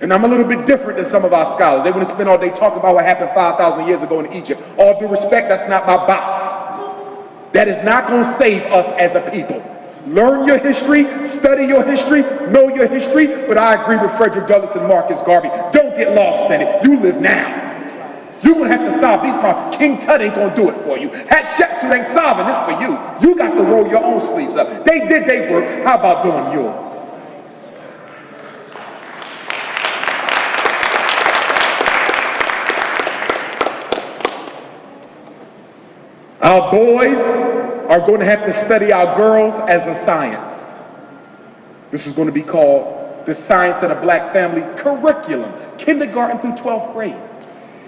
And I'm a little bit different than some of our scholars. They want to spend all day talking about what happened 5,000 years ago in Egypt. All due respect, that's not my box. That is not going to save us as a people. Learn your history, study your history, know your history, but I agree with Frederick Douglass and Marcus Garvey. Don't get lost in it. You live now. You're going to have to solve these problems. King Tut ain't going to do it for you. Hatshepsut ain't solving this for you. You got to roll your own sleeves up. They did their work. How about doing yours? Our boys are going to have to study our girls as a science. This is going to be called the Science of the Black Family Curriculum, kindergarten through 12th grade.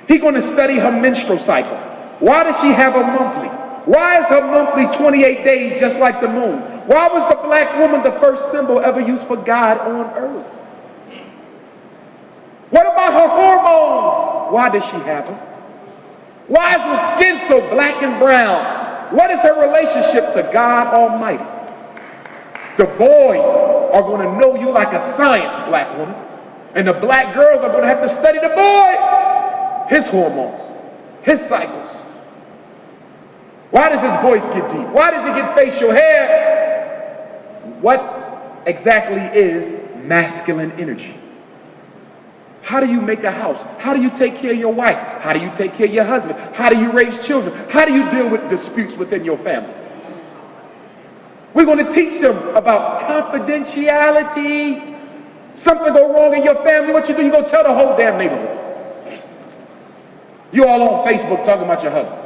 He's going to study her menstrual cycle. Why does she have a monthly? Why is her monthly 28 days just like the moon? Why was the black woman the first symbol ever used for God on earth? What about her hormones? Why does she have them? Why is her skin so black and brown? What is her relationship to God Almighty? The boys are going to know you like a science, black woman. And the black girls are going to have to study the boys. His hormones, his cycles. Why does his voice get deep? Why does he get facial hair? What exactly is masculine energy? How do you make a house? How do you take care of your wife? How do you take care of your husband? How do you raise children? How do you deal with disputes within your family? We're going to teach them about confidentiality. Something go wrong in your family, what you do? You go tell the whole damn neighborhood. You all on Facebook talking about your husband.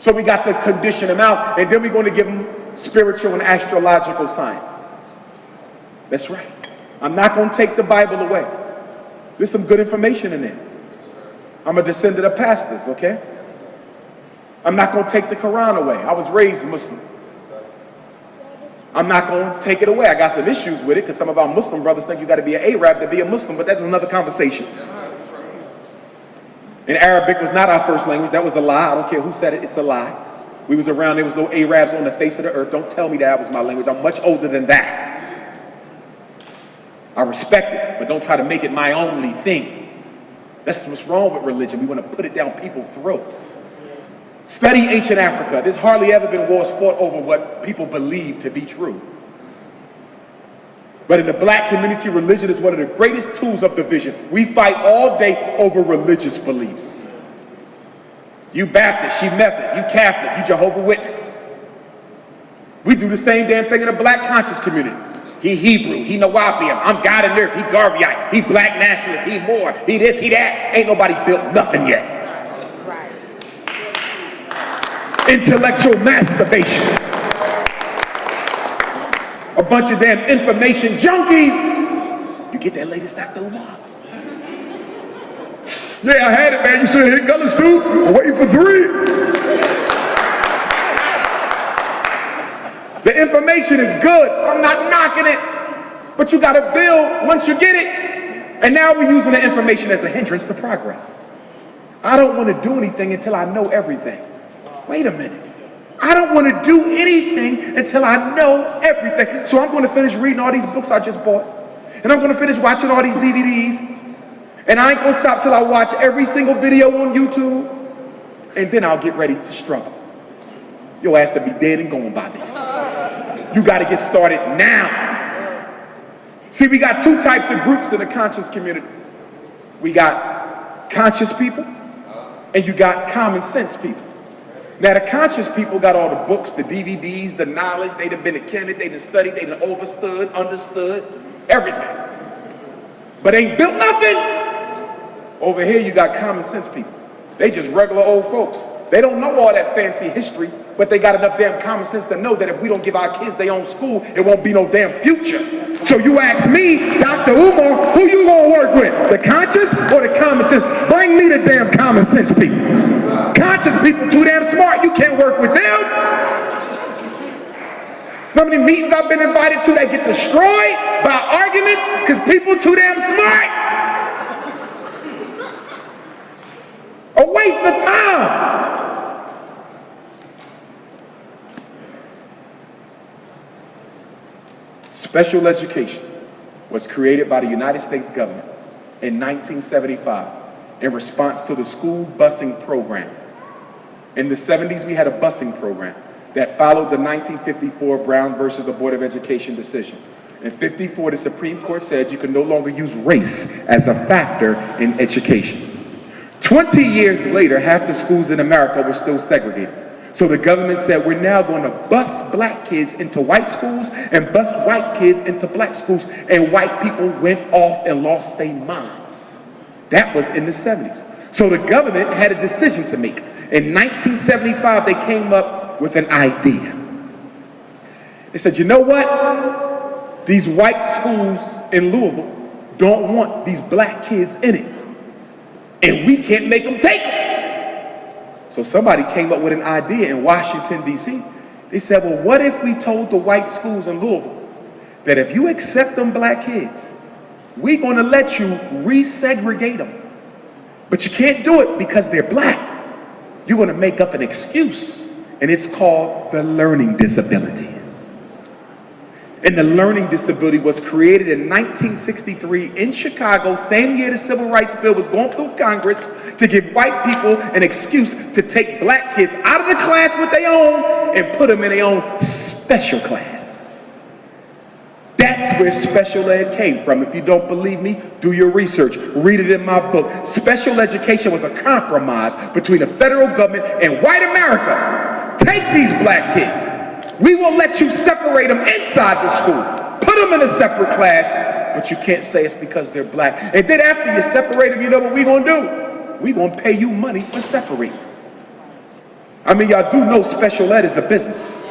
So we got to condition them out, and then we're going to give them spiritual and astrological science. That's right. I'm not going to take the Bible away. There's some good information in there. I'm a descendant of pastors, okay? I'm not going to take the Quran away. I was raised Muslim. I'm not going to take it away. I got some issues with it because some of our Muslim brothers think you got to be an Arab to be a Muslim, but that's another conversation. And Arabic was not our first language. That was a lie. I don't care who said it. It's a lie. We was around. There was no Arabs on the face of the earth. Don't tell me that was my language. I'm much older than that. I respect it, but don't try to make it my only thing. That's what's wrong with religion. We want to put it down people's throats. Study ancient Africa. There's hardly ever been wars fought over what people believe to be true. But in the black community, religion is one of the greatest tools of division. We fight all day over religious beliefs. You Baptist, she Methodist, you Catholic, you Jehovah's Witness. We do the same damn thing in the black conscious community. He Hebrew, he Nawapian, I'm God and earth, he Garveyite, he black nationalist, he Moor, he this, he that. Ain't nobody built nothing yet. Intellectual masturbation. A bunch of damn information junkies. You get that latest Dr. Umar? Yeah, I had it, man. You said hit colors too? I'm waiting for 3. The information is good. I'm not knocking it. But you gotta build once you get it. And now we're using the information as a hindrance to progress. I don't want to do anything until I know everything. Wait a minute. I don't want to do anything until I know everything. So I'm going to finish reading all these books I just bought. And I'm going to finish watching all these DVDs. And I ain't going to stop till I watch every single video on YouTube. And then I'll get ready to struggle. Your ass will be dead and gone by then. You got to get started now. See, we got 2 types of groups in the conscious community. We got conscious people and you got common sense people. Now, the conscious people got all the books, the DVDs, the knowledge. They done been a candidate, they done studied, they done overstood, understood, everything. But ain't built nothing. Over here, you got common sense people. They just regular old folks. They don't know all that fancy history, but they got enough damn common sense to know that if we don't give our kids their own school, it won't be no damn future. So you ask me, Dr. Umar, who you gonna work with? The conscious or the common sense? Bring me the damn common sense people. Conscious people too damn smart. You can't work with them. How many meetings I've been invited to that get destroyed by arguments because people too damn smart? A waste of time. Special education was created by the United States government in 1975 in response to the school busing program. In the 70s, we had a busing program. that followed the 1954 Brown versus the Board of Education decision. In 54, the Supreme Court said you can no longer use race as a factor in education. 20 years later, half the schools in America were still segregated. So the government said, we're now going to bus black kids into white schools and bus white kids into black schools. And white people went off and lost their minds. That was in the 70s. So the government had a decision to make. In 1975, they came up with an idea. They said, you know what? These white schools in Louisville don't want these black kids in it. And we can't make them take them. So somebody came up with an idea in Washington, D.C. They said, well, what if we told the white schools in Louisville that if you accept them black kids, we're going to let you resegregate them. But you can't do it because they're black. You're going to make up an excuse, and it's called the learning disability. And the learning disability was created in 1963 in Chicago, same year the Civil Rights Bill was going through Congress, to give white people an excuse to take black kids out of the class with their own and put them in their own special class. That's where special ed came from. If you don't believe me, do your research. Read it in my book. Special education was a compromise between the federal government and white America. Take these black kids. We will let you separate them inside the school. Put them in a separate class, but you can't say it's because they're black. And then after you separate them, you know what we're going to do? We're going to pay you money for separating. I mean, y'all do know special ed is a business.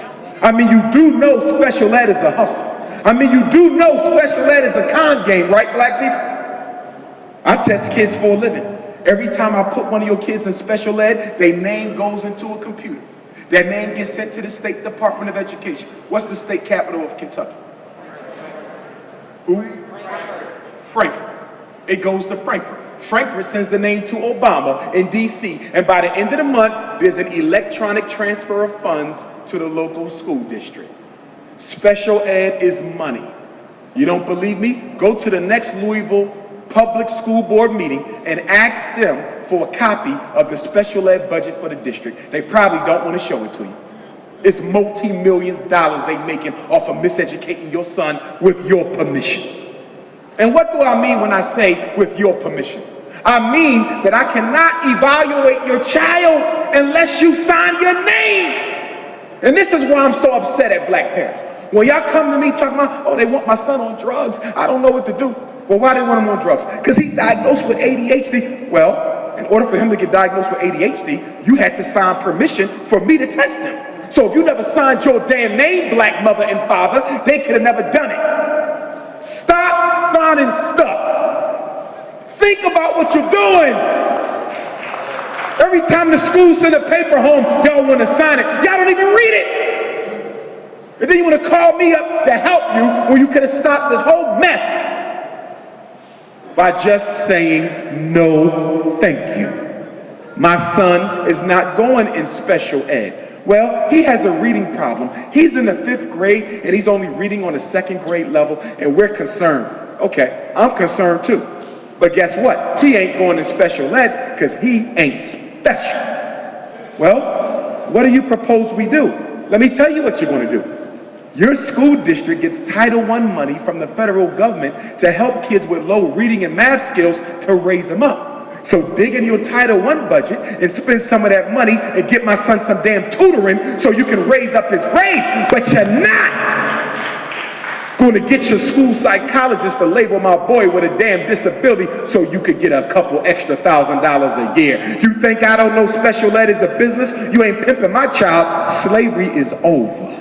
I mean, you do know special ed is a hustle. I mean, you do know special ed is a con game, right, black people? I test kids for a living. Every time I put one of your kids in special ed, their name goes into a computer. Their name gets sent to the State Department of Education. What's the state capital of Kentucky? Who? Frankfurt. It goes to Frankfurt. Frankfurt sends the name to Obama in D.C. And by the end of the month, there's an electronic transfer of funds to the local school district. Special ed is money. You don't believe me? Go to the next Louisville Public School Board meeting and ask them for a copy of the special ed budget for the district. They probably don't want to show it to you. It's multi-millions of dollars they making off of miseducating your son with your permission. And what do I mean when I say with your permission? I mean that I cannot evaluate your child unless you sign your name. And this is why I'm so upset at black parents. When y'all come to me talking about, oh, they want my son on drugs, I don't know what to do. Well, why they want him on drugs? Because he's diagnosed with A.D.H.D. Well, in order for him to get diagnosed with A.D.H.D, you had to sign permission for me to test him. So if you never signed your damn name, black mother and father, they could have never done it. Stop signing stuff. Think about what you're doing. Every time the school send a paper home, y'all want to sign it. Y'all don't even read it. And then you want to call me up to help you when you could have stopped this whole mess by just saying, no, thank you. My son is not going in special ed. Well, he has a reading problem. He's in the 5th grade and he's only reading on the 2nd grade level, and we're concerned. Okay, I'm concerned too. But guess what? He ain't going to special ed because he ain't special. Well, what do you propose we do? Let me tell you what you're going to do. Your school district gets Title I money from the federal government to help kids with low reading and math skills to raise them up. So dig in your Title I budget and spend some of that money and get my son some damn tutoring so you can raise up his grades. But you're not going to get your school psychologist to label my boy with a damn disability so you could get a couple extra $1,000 a year. You think I don't know special ed is a business? You ain't pimping my child. Slavery is over.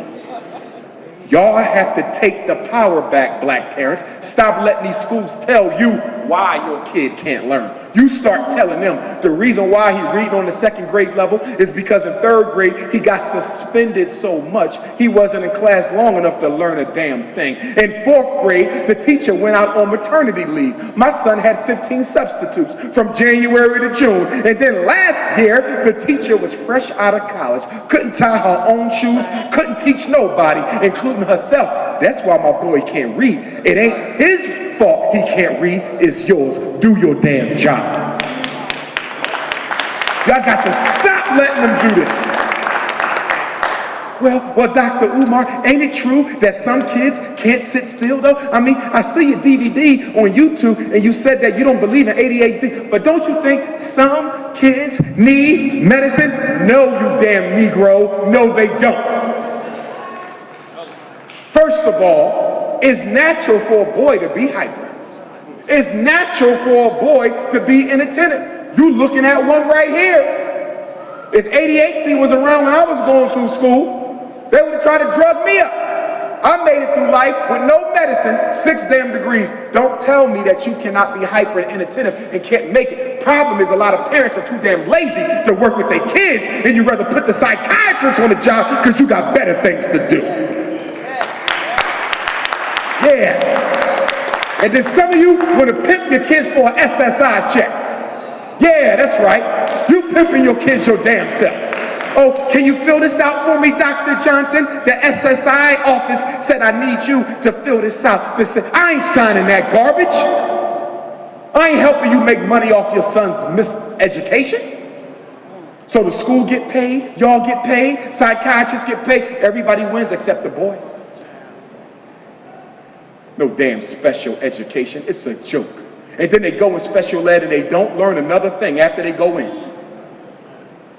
Y'all have to take the power back, black parents. Stop letting these schools tell you why your kid can't learn. You start telling them the reason why he reading on the 2nd grade level is because in 3rd grade he got suspended so much he wasn't in class long enough to learn a damn thing. In 4th grade, the teacher went out on maternity leave. My son had 15 substitutes from January to June. And then last year, the teacher was fresh out of college, couldn't tie her own shoes, couldn't teach nobody, including herself. That's why my boy can't read. It ain't his fault he can't read, it's yours. Do your damn job. Y'all got to stop letting them do this. Well, Dr. Umar, ain't it true that some kids can't sit still though? I mean, I see your DVD on YouTube and you said that you don't believe in ADHD, but don't you think some kids need medicine? No, you damn Negro, no they don't. First of all, it's natural for a boy to be hyper. It's natural for a boy to be inattentive. You looking at one right here. If ADHD was around when I was going through school, they would have tried to drug me up. I made it through life with no medicine, 6 damn degrees. Don't tell me that you cannot be hyper and inattentive and can't make it. Problem is a lot of parents are too damn lazy to work with their kids, and you rather put the psychiatrist on the job because you got better things to do. Yeah. And then some of you want to pimp your kids for an SSI check. Yeah, that's right. You pimping your kids your damn self. Oh, can you fill this out for me, Dr. Johnson? The SSI office said I need you to fill this out. I ain't signing that garbage. I ain't helping you make money off your son's miseducation. So the school get paid, y'all get paid, psychiatrists get paid, everybody wins except the boy. No damn special education, it's a joke. And then they go in special ed and they don't learn another thing after they go in.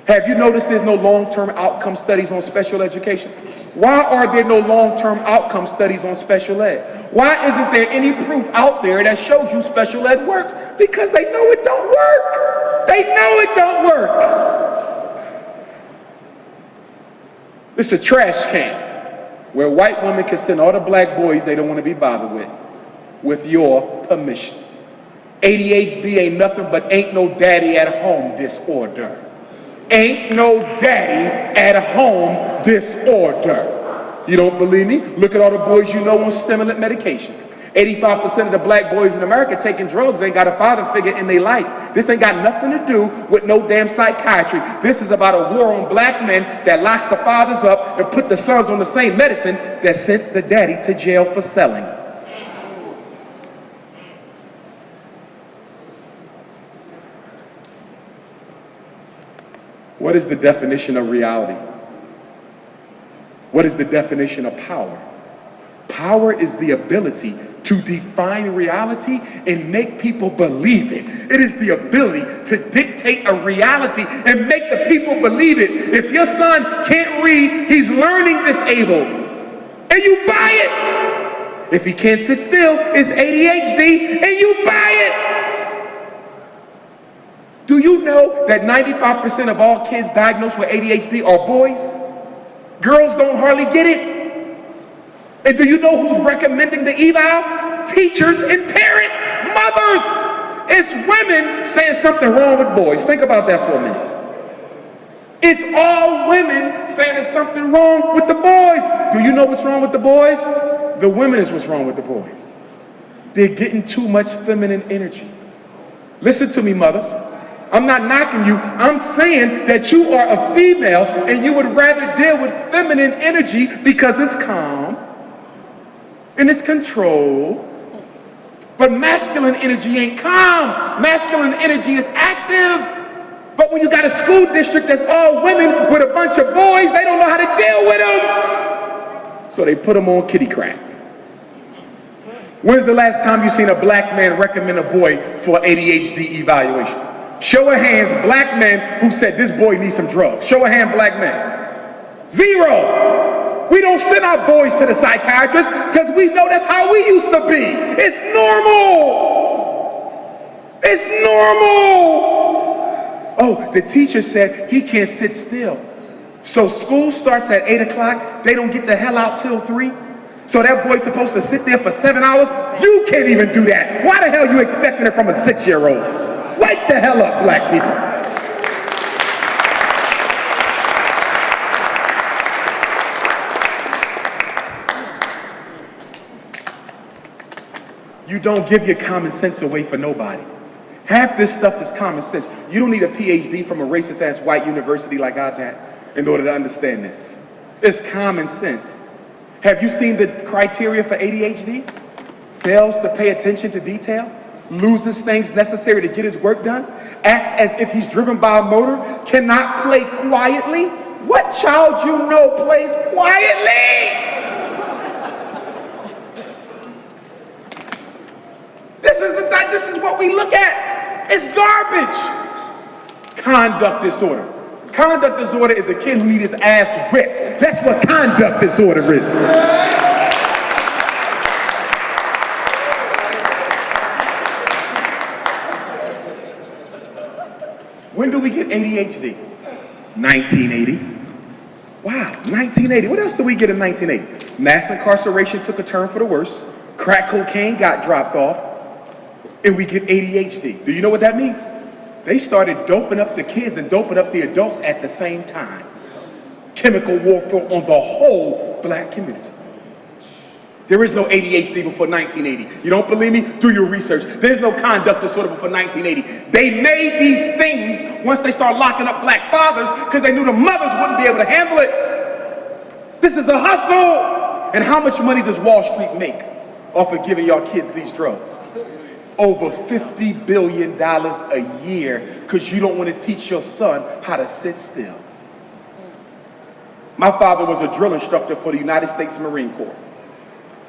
Have you noticed there's no long-term outcome studies on special education? Why are there no long-term outcome studies on special ed? Why isn't there any proof out there that shows you special ed works? Because they know it don't work. They know it don't work. This is a trash can where white women can send all the black boys they don't want to be bothered with your permission. ADHD ain't nothing but ain't no daddy at home disorder. Ain't no daddy at home disorder. You don't believe me? Look at all the boys you know on stimulant medication. 85% of the black boys in America taking drugs ain't got a father figure in their life. This ain't got nothing to do with no damn psychiatry. This is about a war on black men that locks the fathers up and put the sons on the same medicine that sent the daddy to jail for selling. What is the definition of reality? What is the definition of power? Power is the ability to define reality and make people believe it. It is the ability to dictate a reality and make the people believe it. If your son can't read, he's learning disabled, and you buy it. If he can't sit still, it's ADHD, and you buy it. Do you know that 95% of all kids diagnosed with ADHD are boys? Girls don't hardly get it. And do you know who's recommending the eval? Teachers and parents, mothers. It's women saying something wrong with boys. Think about that for a minute. It's all women saying there's something wrong with the boys. Do you know what's wrong with the boys? The women is what's wrong with the boys. They're getting too much feminine energy. Listen to me, mothers. I'm not knocking you. I'm saying that you are a female and you would rather deal with feminine energy because it's calm and it's controlled. But masculine energy ain't calm. Masculine energy is active. But when you got a school district that's all women with a bunch of boys, they don't know how to deal with them. So they put them on kitty crack. When's the last time you seen a black man recommend a boy for ADHD evaluation? Show of hands, black men who said this boy needs some drugs. Show of hand, black men. 0. We don't send our boys to the psychiatrist because we know that's how we used to be. It's normal. It's normal. Oh, the teacher said he can't sit still. So school starts at 8 o'clock. They don't get the hell out till 3. So that boy's supposed to sit there for 7 hours. You can't even do that. Why the hell are you expecting it from a 6-year-old? Wake the hell up, black people. You don't give your common sense away for nobody. Half this stuff is common sense. You don't need a PhD from a racist-ass white university like I've had in order to understand this. It's common sense. Have you seen the criteria for ADHD? Fails to pay attention to detail, loses things necessary to get his work done, acts as if he's driven by a motor, cannot play quietly. What child you know plays quietly. This is what we look at. It's garbage. Conduct disorder. Conduct disorder is a kid who needs his ass whipped. That's what conduct disorder is. When do we get ADHD? 1980. Wow, 1980. What else do we get in 1980? Mass incarceration took a turn for the worse. Crack cocaine got dropped off. And we get ADHD. Do you know what that means? They started doping up the kids and doping up the adults at the same time. Chemical warfare on the whole black community. There is no ADHD before 1980. You don't believe me? Do your research. There's no conduct disorder before 1980. They made these things once they started locking up black fathers because they knew the mothers wouldn't be able to handle it. This is a hustle. And how much money does Wall Street make off of giving y'all kids these drugs? Over $50 billion a year because you don't want to teach your son how to sit still. My father was a drill instructor for the United States Marine Corps.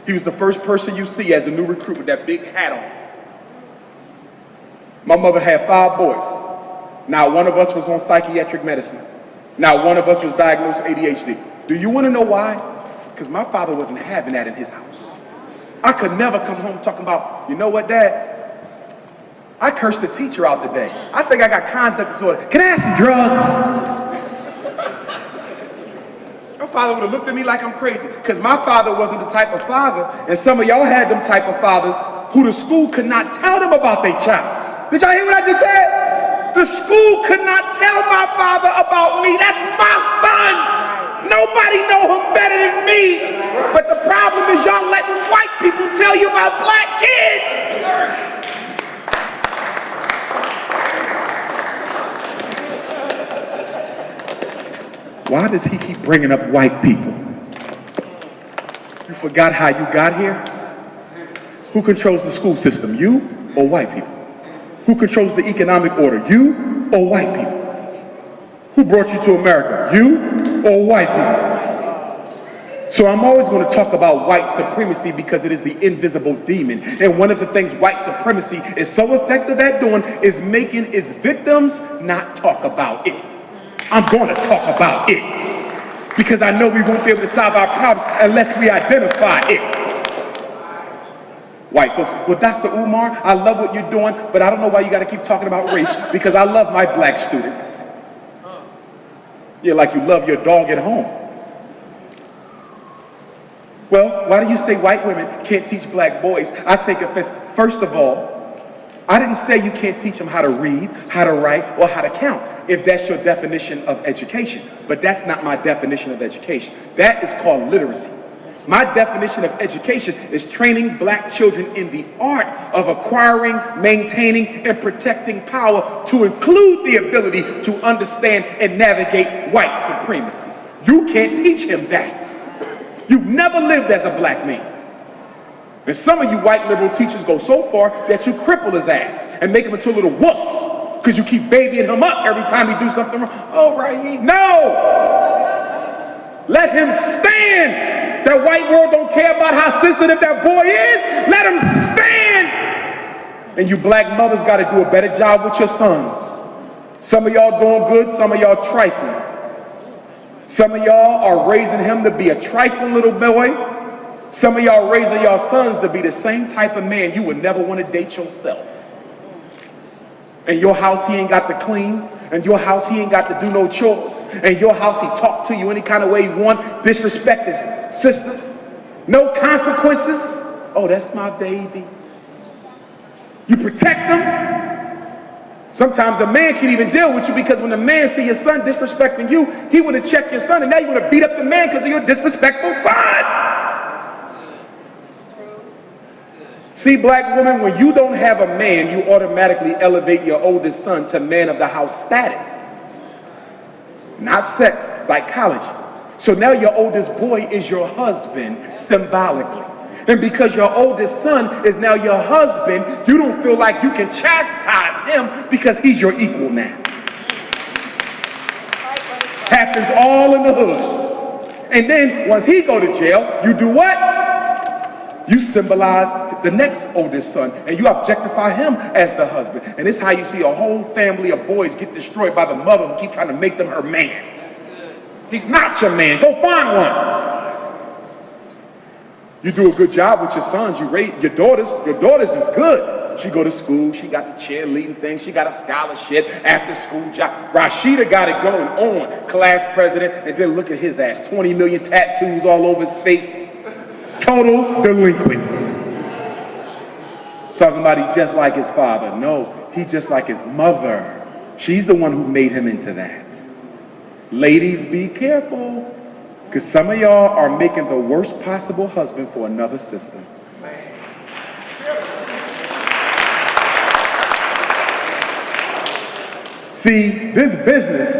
He was the first person you see as a new recruit with that big hat on. My mother had 5 boys. Now one of us was on psychiatric medicine. Now one of us was diagnosed with ADHD. Do you want to know why? Because my father wasn't having that in his house. I could never come home talking about, you know what, Dad? I cursed the teacher out today. I think I got conduct disorder. Can I have some drugs? My father would have looked at me like I'm crazy because my father wasn't the type of father, and some of y'all had them type of fathers who the school could not tell them about their child. Did y'all hear what I just said? The school could not tell my father about me. That's my son. Nobody know him better than me. But the problem is y'all letting white people tell you about black kids. Why does he keep bringing up white people? You forgot how you got here? Who controls the school system, you or white people? Who controls the economic order, you or white people? Who brought you to America, you or white people? So I'm always going to talk about white supremacy because it is the invisible demon. And one of the things white supremacy is so effective at doing is making its victims not talk about it. I'm going to talk about it because I know we won't be able to solve our problems unless we identify it. White folks, well, Dr. Umar, I love what you're doing, but I don't know why you got to keep talking about race because I love my black students. Yeah, like you love your dog at home. Well, why do you say white women can't teach black boys? I take offense. First of all, I didn't say you can't teach them how to read, how to write, or how to count, if that's your definition of education. But that's not my definition of education. That is called literacy. My definition of education is training black children in the art of acquiring, maintaining, and protecting power to include the ability to understand and navigate white supremacy. You can't teach him that. You've never lived as a black man. And some of you white liberal teachers go so far that you cripple his ass and make him into a little wuss because you keep babying him up every time he do something wrong. Oh, right, no! Let him stand. That white world don't care about how sensitive that boy is. Let him stand. And you black mothers got to do a better job with your sons. Some of y'all doing good, some of y'all trifling. Some of y'all are raising him to be a trifling little boy. Some of y'all raising y'all sons to be the same type of man you would never want to date yourself. In your house, he ain't got to clean. In your house, he ain't got to do no chores. In your house, he talk to you any kind of way you want. Disrespect his sisters. No consequences. Oh, that's my baby. You protect them. Sometimes a man can't even deal with you because when a man see your son disrespecting you, he want to check your son, and now you want to beat up the man because of your disrespectful son. See, black woman, when you don't have a man, you automatically elevate your oldest son to man of the house status. Not sex, psychology. So now your oldest boy is your husband, symbolically. And because your oldest son is now your husband, you don't feel like you can chastise him because he's your equal now. Happens all in the hood. And then once he go to jail, you do what? You symbolize the next oldest son, and you objectify him as the husband. And this is how you see a whole family of boys get destroyed by the mother who keep trying to make them her man. He's not your man. Go find one. You do a good job with your sons. You raise your daughters. Your daughters is good. She go to school. She got the cheerleading thing. She got a scholarship, after school job. Rashida got it going on. Class president. And then look at his ass. 20 million tattoos all over his face. Total delinquent. Talking about he just like his father. No, he just like his mother. She's the one who made him into that. Ladies, be careful, because some of y'all are making the worst possible husband for another system. See, this business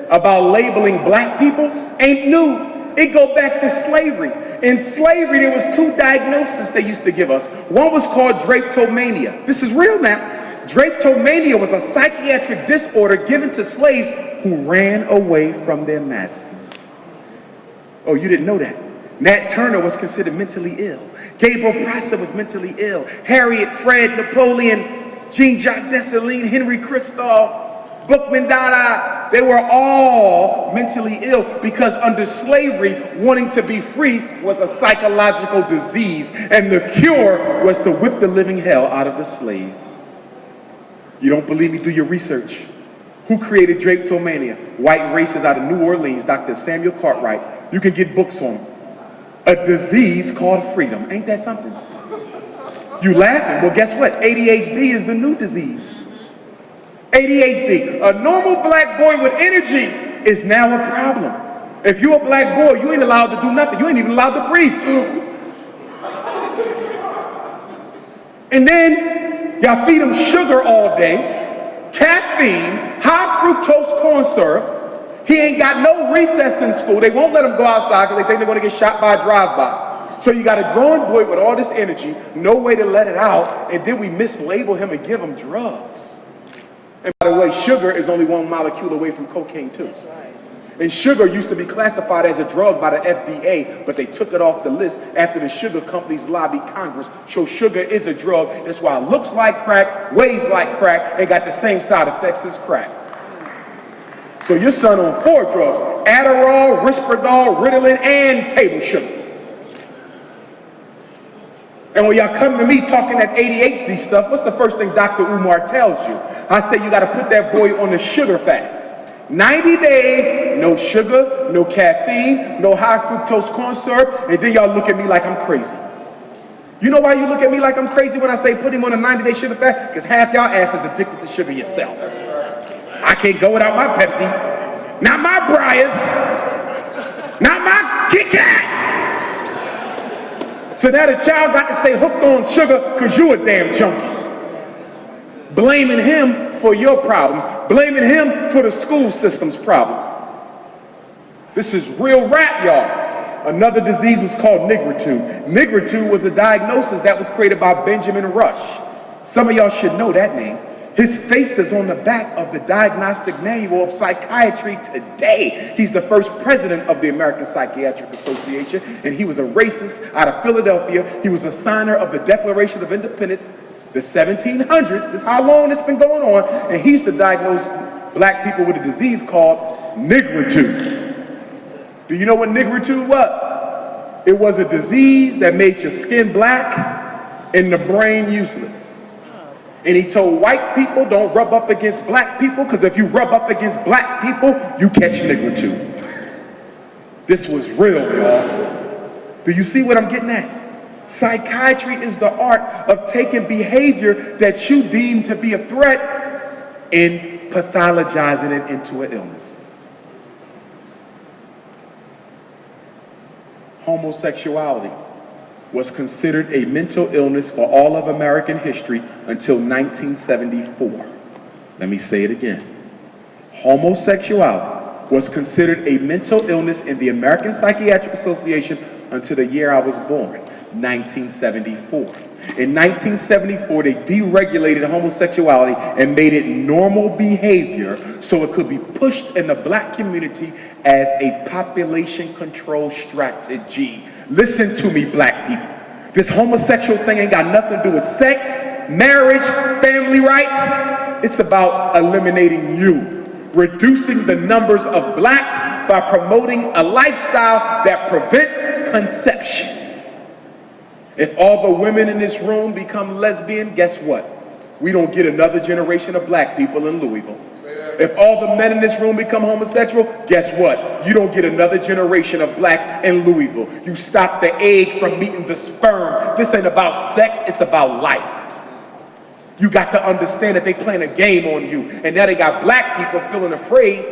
about labeling black people ain't new. It go back to slavery. In slavery, there was two diagnoses they used to give us. One was called drapetomania. This is real now. Drapetomania was a psychiatric disorder given to slaves who ran away from their masters. Oh, you didn't know that? Nat Turner was considered mentally ill. Gabriel Prosser was mentally ill. Harriet, Fred, Napoleon, Jean-Jacques Dessalines, Henry Christophe, Bookman Dada, they were all mentally ill because under slavery, wanting to be free was a psychological disease, and the cure was to whip the living hell out of the slave. You don't believe me? Do your research. Who created drapetomania? White racists out of New Orleans, Dr. Samuel Cartwright. You can get books on them. A disease called freedom. Ain't that something? You laughing? Well, guess what? A.D.H.D is the new disease. A.D.H.D. A normal black boy with energy is now a problem. If you're a black boy, you ain't allowed to do nothing. You ain't even allowed to breathe. And then y'all feed him sugar all day, caffeine, high fructose corn syrup. He ain't got no recess in school. They won't let him go outside because they think they're going to get shot by a drive-by. So you got a growing boy with all this energy, no way to let it out, and then we mislabel him and give him drugs. And by the way, sugar is only one molecule away from cocaine too. That's right. And sugar used to be classified as a drug by the FDA, but they took it off the list after the sugar companies lobbied Congress. So sugar is a drug. That's why it looks like crack, weighs like crack, and got the same side effects as crack. So your son on 4 drugs: Adderall, Risperdal, Ritalin, and table sugar. And when y'all come to me talking that A.D.H.D stuff, what's the first thing Dr. Umar tells you? I say you gotta put that boy on the sugar fast. 90 days, no sugar, no caffeine, no high fructose corn syrup, and then y'all look at me like I'm crazy. You know why you look at me like I'm crazy when I say put him on a 90-day sugar fast? Because half y'all asses addicted to sugar yourself. I can't go without my Pepsi, not my Breyers, not my Kit Kat. So now the child got to stay hooked on sugar because you a damn junkie. Blaming him for your problems. Blaming him for the school system's problems. This is real rap, y'all. Another disease was called nigritude. Nigritude was a diagnosis that was created by Benjamin Rush. Some of y'all should know that name. His face is on the back of the Diagnostic Manual of Psychiatry today. He's the first president of the American Psychiatric Association, and he was a racist out of Philadelphia. He was a signer of the Declaration of Independence, the 1700s. This is how long it's been going on, and he used to diagnose black people with a disease called nigritude. Do you know what nigritude was? It was a disease that made your skin black and the brain useless. And he told white people, don't rub up against black people, because if you rub up against black people, you catch nigritude. This was real, y'all. Do you see what I'm getting at? Psychiatry is the art of taking behavior that you deem to be a threat and pathologizing it into an illness. Homosexuality was considered a mental illness for all of American history until 1974. Let me say it again. Homosexuality was considered a mental illness in the American Psychiatric Association until the year I was born. 1974. In 1974, they deregulated homosexuality and made it normal behavior so it could be pushed in the black community as a population control strategy. Listen to me, black people. This homosexual thing ain't got nothing to do with sex, marriage, family rights. It's about eliminating you, reducing the numbers of blacks by promoting a lifestyle that prevents conception. If all the women in this room become lesbian, guess what? We don't get another generation of black people in Louisville. If all the men in this room become homosexual, guess what? You don't get another generation of blacks in Louisville. You stop the egg from meeting the sperm. This ain't about sex, it's about life. You got to understand that they playing a game on you. And now they got black people feeling afraid,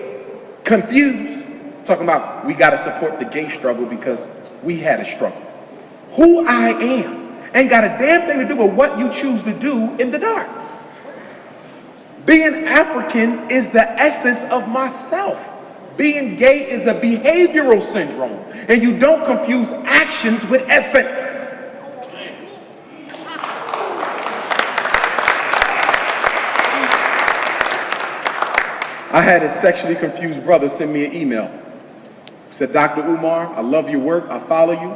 confused, talking about we got to support the gay struggle because we had a struggle. Who I am ain't got a damn thing to do with what you choose to do in the dark. Being African is the essence of myself. Being gay is a behavioral syndrome, and you don't confuse actions with essence. I had a sexually confused brother send me an email. He said, Dr. Umar, I love your work, I follow you.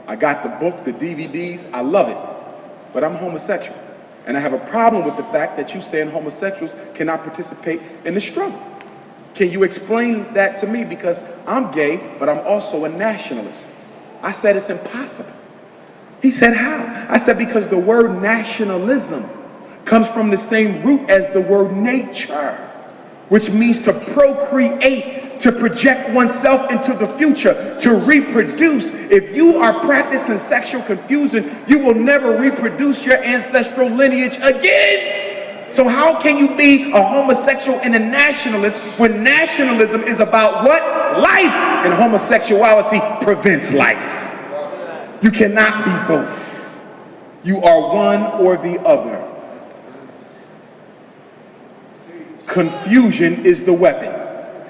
I got the book, the DVDs, I love it, but I'm homosexual. And I have a problem with the fact that you saying homosexuals cannot participate in the struggle. Can you explain that to me? Because I'm gay, but I'm also a nationalist. I said it's impossible. He said, how? I said, because the word nationalism comes from the same root as the word nature, which means to procreate, to project oneself into the future, to reproduce. If you are practicing sexual confusion, you will never reproduce your ancestral lineage again. So how can you be a homosexual and a nationalist when nationalism is about what? Life. And homosexuality prevents life. You cannot be both. You are one or the other. Confusion is the weapon.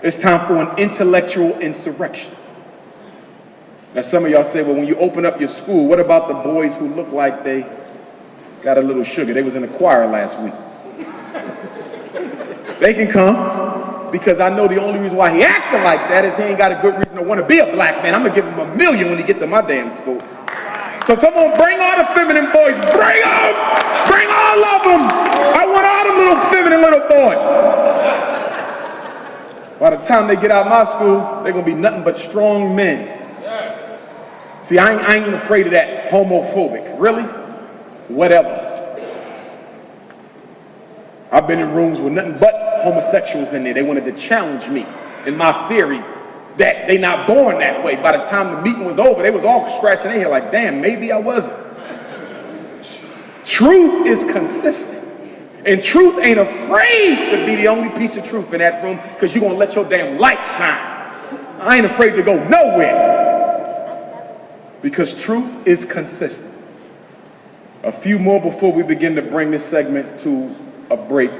It's time for an intellectual insurrection. Now some of y'all say, well, when you open up your school, what about the boys who look like they got a little sugar? They was in the choir last week. They can come, because I know the only reason why he acting like that is he ain't got a good reason to want to be a black man. I'm gonna give him $1 million when he get to my damn school. So come on, bring all the feminine boys. Bring them! Bring all of them! I want all the little feminine little boys. By the time they get out of my school, they're gonna be nothing but strong men. See, I ain't afraid of that homophobic. Really? Whatever. I've been in rooms with nothing but homosexuals in there. They wanted to challenge me in my theory that they not born that way. By the time the meeting was over, they was all scratching their head like, damn, maybe I wasn't. Truth is consistent. And truth ain't afraid to be the only piece of truth in that room, because you're going to let your damn light shine. I ain't afraid to go nowhere, because truth is consistent. A few more before we begin to bring this segment to a break,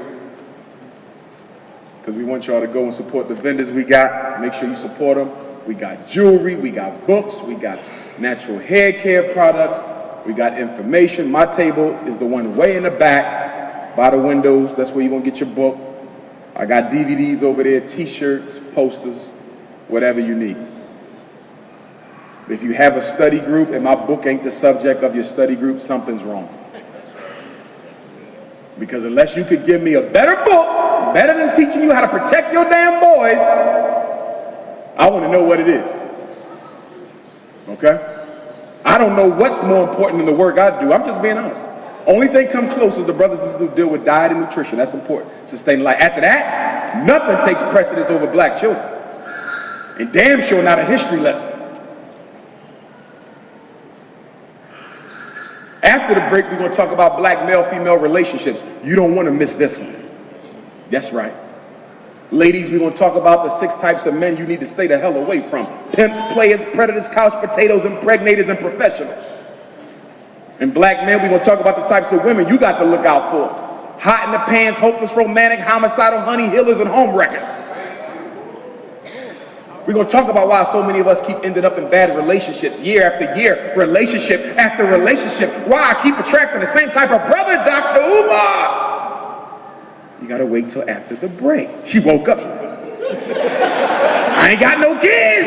because we want y'all to go and support the vendors we got. Make sure you support them. We got jewelry, we got books, we got natural hair care products, we got information. My table is the one way in the back by the windows. That's where you're gonna get your book. I got DVDs over there, t-shirts, posters, whatever you need. If you have a study group and my book ain't the subject of your study group, something's wrong. Because unless you could give me a better book, better than teaching you how to protect your damn boys, I want to know what it is. Okay? I don't know what's more important than the work I do. I'm just being honest. Only thing come close is the brothers and sisters who deal with diet and nutrition. That's important. Sustaining life. After that, nothing takes precedence over black children. And damn sure not a history lesson. After the break, we're going to talk about black male-female relationships. You don't want to miss this one. That's right. Ladies, we're going to talk about the 6 types of men you need to stay the hell away from. Pimps, players, predators, couch potatoes, impregnators, and professionals. And black men, we're going to talk about the types of women you got to look out for. Hot in the pants, hopeless romantic, homicidal honey healers, and home wreckers. We're going to talk about why so many of us keep ending up in bad relationships, year after year, relationship after relationship. Why I keep attracting the same type of brother, Dr. Umar. You got to wait till after the break. She woke up. I ain't got no kids,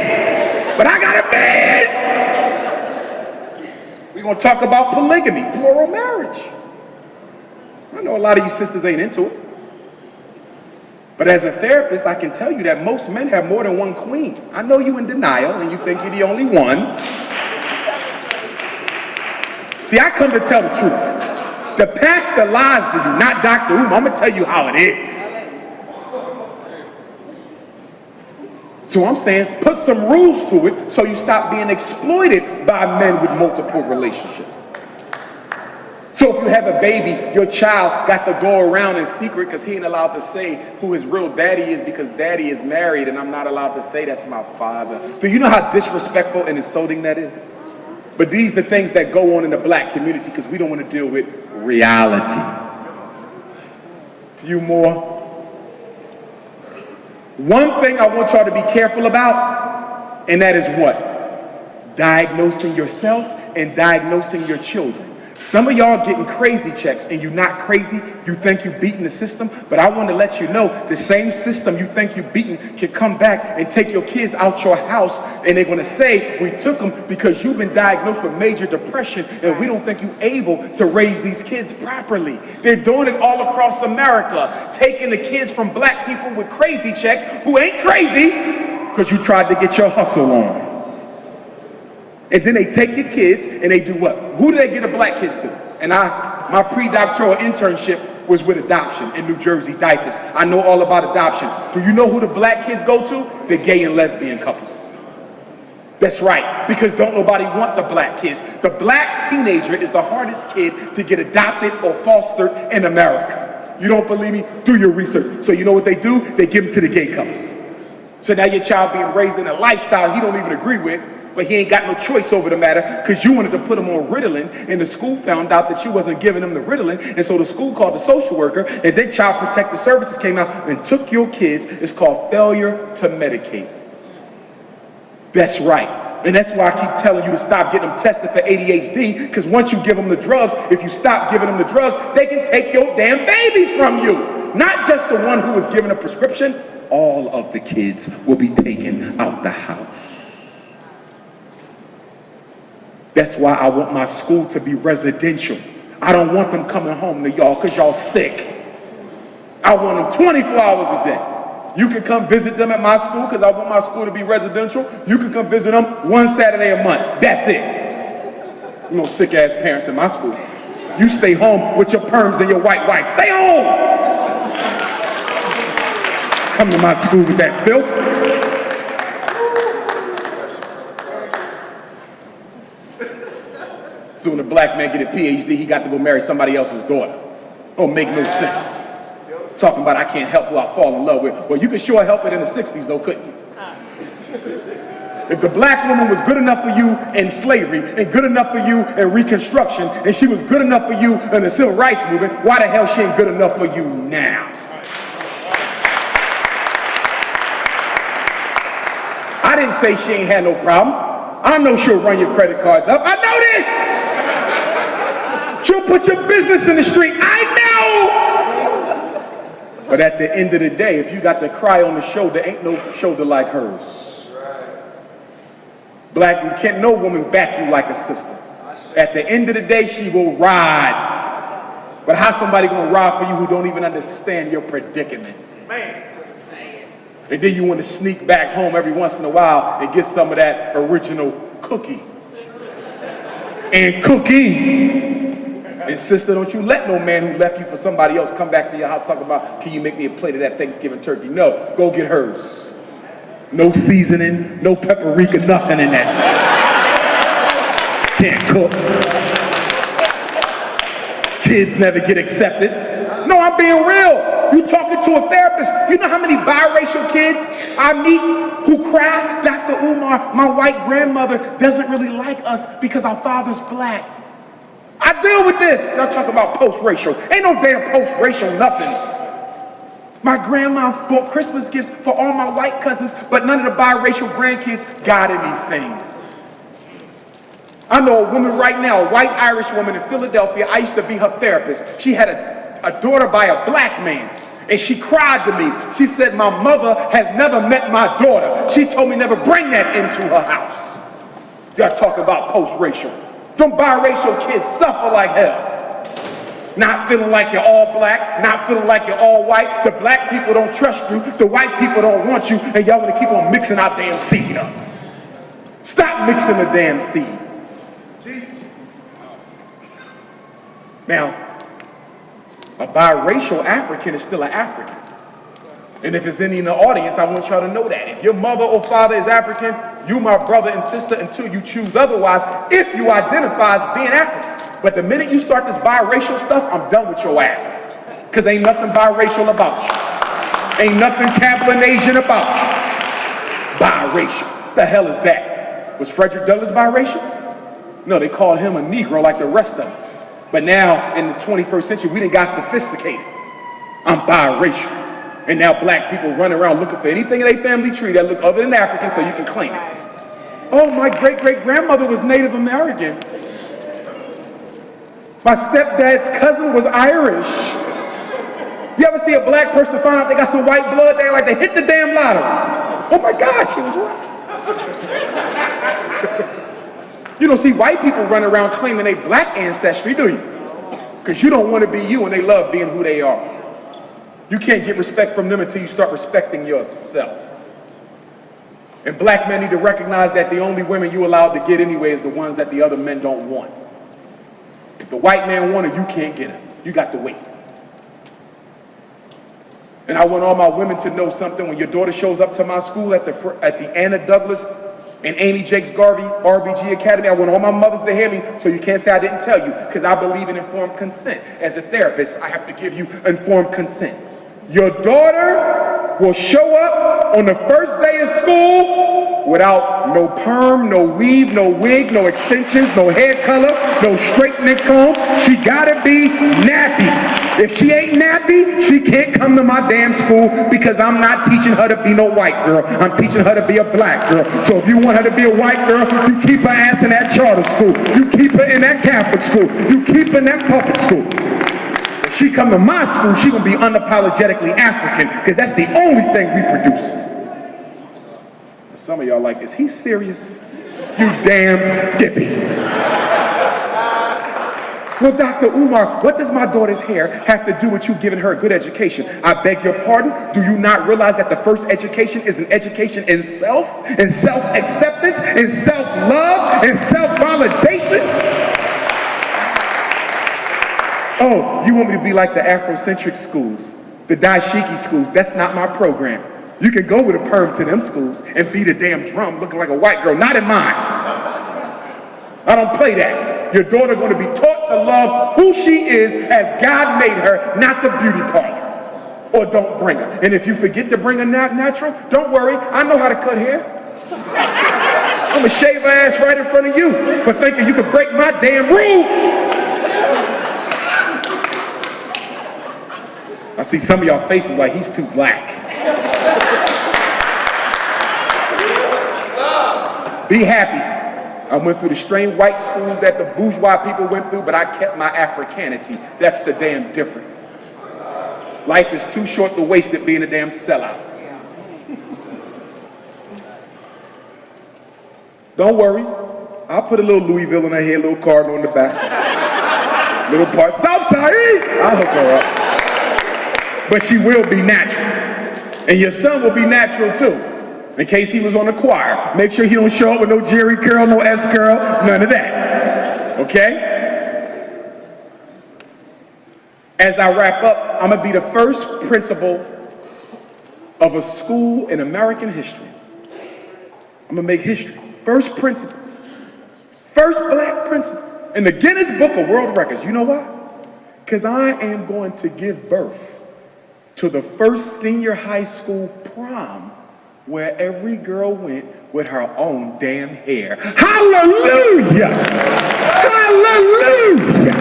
but I got a man. We're going to talk about polygamy, plural marriage. I know a lot of you sisters ain't into it. But as a therapist, I can tell you that most men have more than one queen. I know you in denial and you think you're the only one. See, I come to tell the truth. The pastor lies to you, not Dr. Umar. I'm going to tell you how it is. So I'm saying, put some rules to it so you stop being exploited by men with multiple relationships. So if you have a baby, your child got to go around in secret because he ain't allowed to say who his real daddy is because daddy is married and I'm not allowed to say that's my father. Do you know how disrespectful and insulting that is? But these are the things that go on in the black community because we don't want to deal with reality. Few more. One thing I want y'all to be careful about, and that is what? Diagnosing yourself and diagnosing your children. Some of y'all getting crazy checks and you're not crazy. You think you're beating the system, but I want to let you know the same system you think you're beating can come back and take your kids out your house and they're going to say, we took them because you've been diagnosed with major depression and we don't think you're able to raise these kids properly. They're doing it all across America, taking the kids from black people with crazy checks who ain't crazy because you tried to get your hustle on. And then they take your kids and they do what? Who do they get the black kids to? And my pre-doctoral internship was with adoption in New Jersey, Diapers. I know all about adoption. Do you know who the black kids go to? The gay and lesbian couples. That's right, because don't nobody want the black kids. The black teenager is the hardest kid to get adopted or fostered in America. You don't believe me? Do your research. So you know what they do? They give them to the gay couples. So now your child being raised in a lifestyle he don't even agree with, but he ain't got no choice over the matter because you wanted to put him on Ritalin and the school found out that you wasn't giving him the Ritalin, and so the school called the social worker and then Child Protective Services came out and took your kids. It's called failure to medicate. That's right. And that's why I keep telling you to stop getting them tested for ADHD, because once you give them the drugs, if you stop giving them the drugs, they can take your damn babies from you. Not just the one who was given a prescription, all of the kids will be taken out the house. That's why I want my school to be residential. I don't want them coming home to y'all because y'all sick. I want them 24 hours a day. You can come visit them at my school because I want my school to be residential. You can come visit them one Saturday a month. That's it. You know, sick ass parents in my school. You stay home with your perms and your white wife. Stay home. Come to my school with that filth. So when a black man get a PhD, he got to go marry somebody else's daughter. Don't make no sense. Talking about I can't help who I fall in love with. Well, you could sure help it in the 60s though, couldn't you? If the black woman was good enough for you in slavery and good enough for you in Reconstruction and she was good enough for you in the Civil Rights Movement, why the hell she ain't good enough for you now? I didn't say she ain't had no problems. I know she'll run your credit cards up. I know this! She'll put your business in the street. I know! But at the end of the day, if you got to cry on the shoulder, ain't no shoulder like hers. Black, can't no woman back you like a sister. At the end of the day, she will ride. But how's somebody gonna ride for you who don't even understand your predicament? Man. And then you want to sneak back home every once in a while and get some of that original cookie. And cookie. And sister, don't you let no man who left you for somebody else come back to your house talking about, can you make me a plate of that Thanksgiving turkey? No, go get hers. No seasoning, no paprika, nothing in that. Can't cook. Kids never get accepted. No, I'm being real. You talking to a therapist. You know how many biracial kids I meet who cry, Dr. Umar, my white grandmother doesn't really like us because our father's black. I deal with this. Y'all talk about post-racial. Ain't no damn post-racial nothing. My grandma bought Christmas gifts for all my white cousins, but none of the biracial grandkids got anything. I know a woman right now, a white Irish woman in Philadelphia. I used to be her therapist. She had a daughter by a black man, and she cried to me. She said, my mother has never met my daughter. She told me never bring that into her house. Y'all talking about post-racial. Them biracial kids suffer like hell. Not feeling like you're all black, not feeling like you're all white. The black people don't trust you, the white people don't want you, and y'all want to keep on mixing our damn seed up. Stop mixing the damn seed. Now, a biracial African is still an African. And if it's any in the audience, I want y'all to know that. If your mother or father is African, you my brother and sister until you choose otherwise, if you identify as being African. But the minute you start this biracial stuff, I'm done with your ass. Because ain't nothing biracial about you. Ain't nothing Cablinasian about you. Biracial. The hell is that? Was Frederick Douglass biracial? No, they called him a Negro like the rest of us. But now, in the 21st century, we done got sophisticated. I'm biracial. And now black people run around looking for anything in their family tree that look other than African so you can claim it. Oh, my great-great-grandmother was Native American. My stepdad's cousin was Irish. You ever see a black person find out they got some white blood? They like they hit the damn lottery. Oh my God, she was white. You don't see white people run around claiming they black ancestry, do you? Because you don't want to be you and they love being who they are. You can't get respect from them until you start respecting yourself. And black men need to recognize that the only women you allowed to get anyway is the ones that the other men don't want. If the white man wanted, you can't get him. You got to wait. And I want all my women to know something. When your daughter shows up to my school at the Anna Douglas and Amy Jakes Garvey RBG Academy, I want all my mothers to hear me so you can't say I didn't tell you, because I believe in informed consent. As a therapist, I have to give you informed consent. Your daughter will show up on the first day of school without no perm, no weave, no wig, no extensions, no hair color, no straightening comb. She gotta be nappy. If she ain't nappy, she can't come to my damn school, because I'm not teaching her to be no white girl. I'm teaching her to be a black girl. So if you want her to be a white girl, you keep her ass in that charter school. You keep her in that Catholic school. You keep her in that public school. If she come to my school, she gonna be unapologetically African, because that's the only thing we produce. Some of y'all like, is he serious? You damn skippy. Well, Dr. Umar, what does my daughter's hair have to do with you giving her a good education? I beg your pardon? Do you not realize that the first education is an education in self, in self-acceptance, in self-love, in self-validation? Oh, you want me to be like the Afrocentric schools, the Daishiki schools? That's not my program. You can go with a perm to them schools and beat a damn drum looking like a white girl, not in mine. I don't play that. Your daughter going to be taught to love who she is as God made her, not the beauty parlor. Or don't bring her. And if you forget to bring her natural, don't worry, I know how to cut hair. I'm gonna shave her ass right in front of you for thinking you could break my damn rules. I see some of y'all faces like he's too black. Be happy. I went through the strange white schools that the bourgeois people went through, but I kept my Africanity. That's the damn difference. Life is too short to waste it being a damn sellout. Don't worry. I'll put a little Louisville in her hair, a little cardinal in the back. Little part. Southside, I'll hook her up. But she will be natural. And your son will be natural too. In case he was on the choir. Make sure he don't show up with no Jerry curl, no S curl, none of that. Okay? As I wrap up, I'm gonna be the first principal of a school in American history. I'm gonna make history. First principal. First black principal in the Guinness Book of World Records. You know why? Because I am going to give birth to the first senior high school prom where every girl went with her own damn hair. Hallelujah! Hallelujah!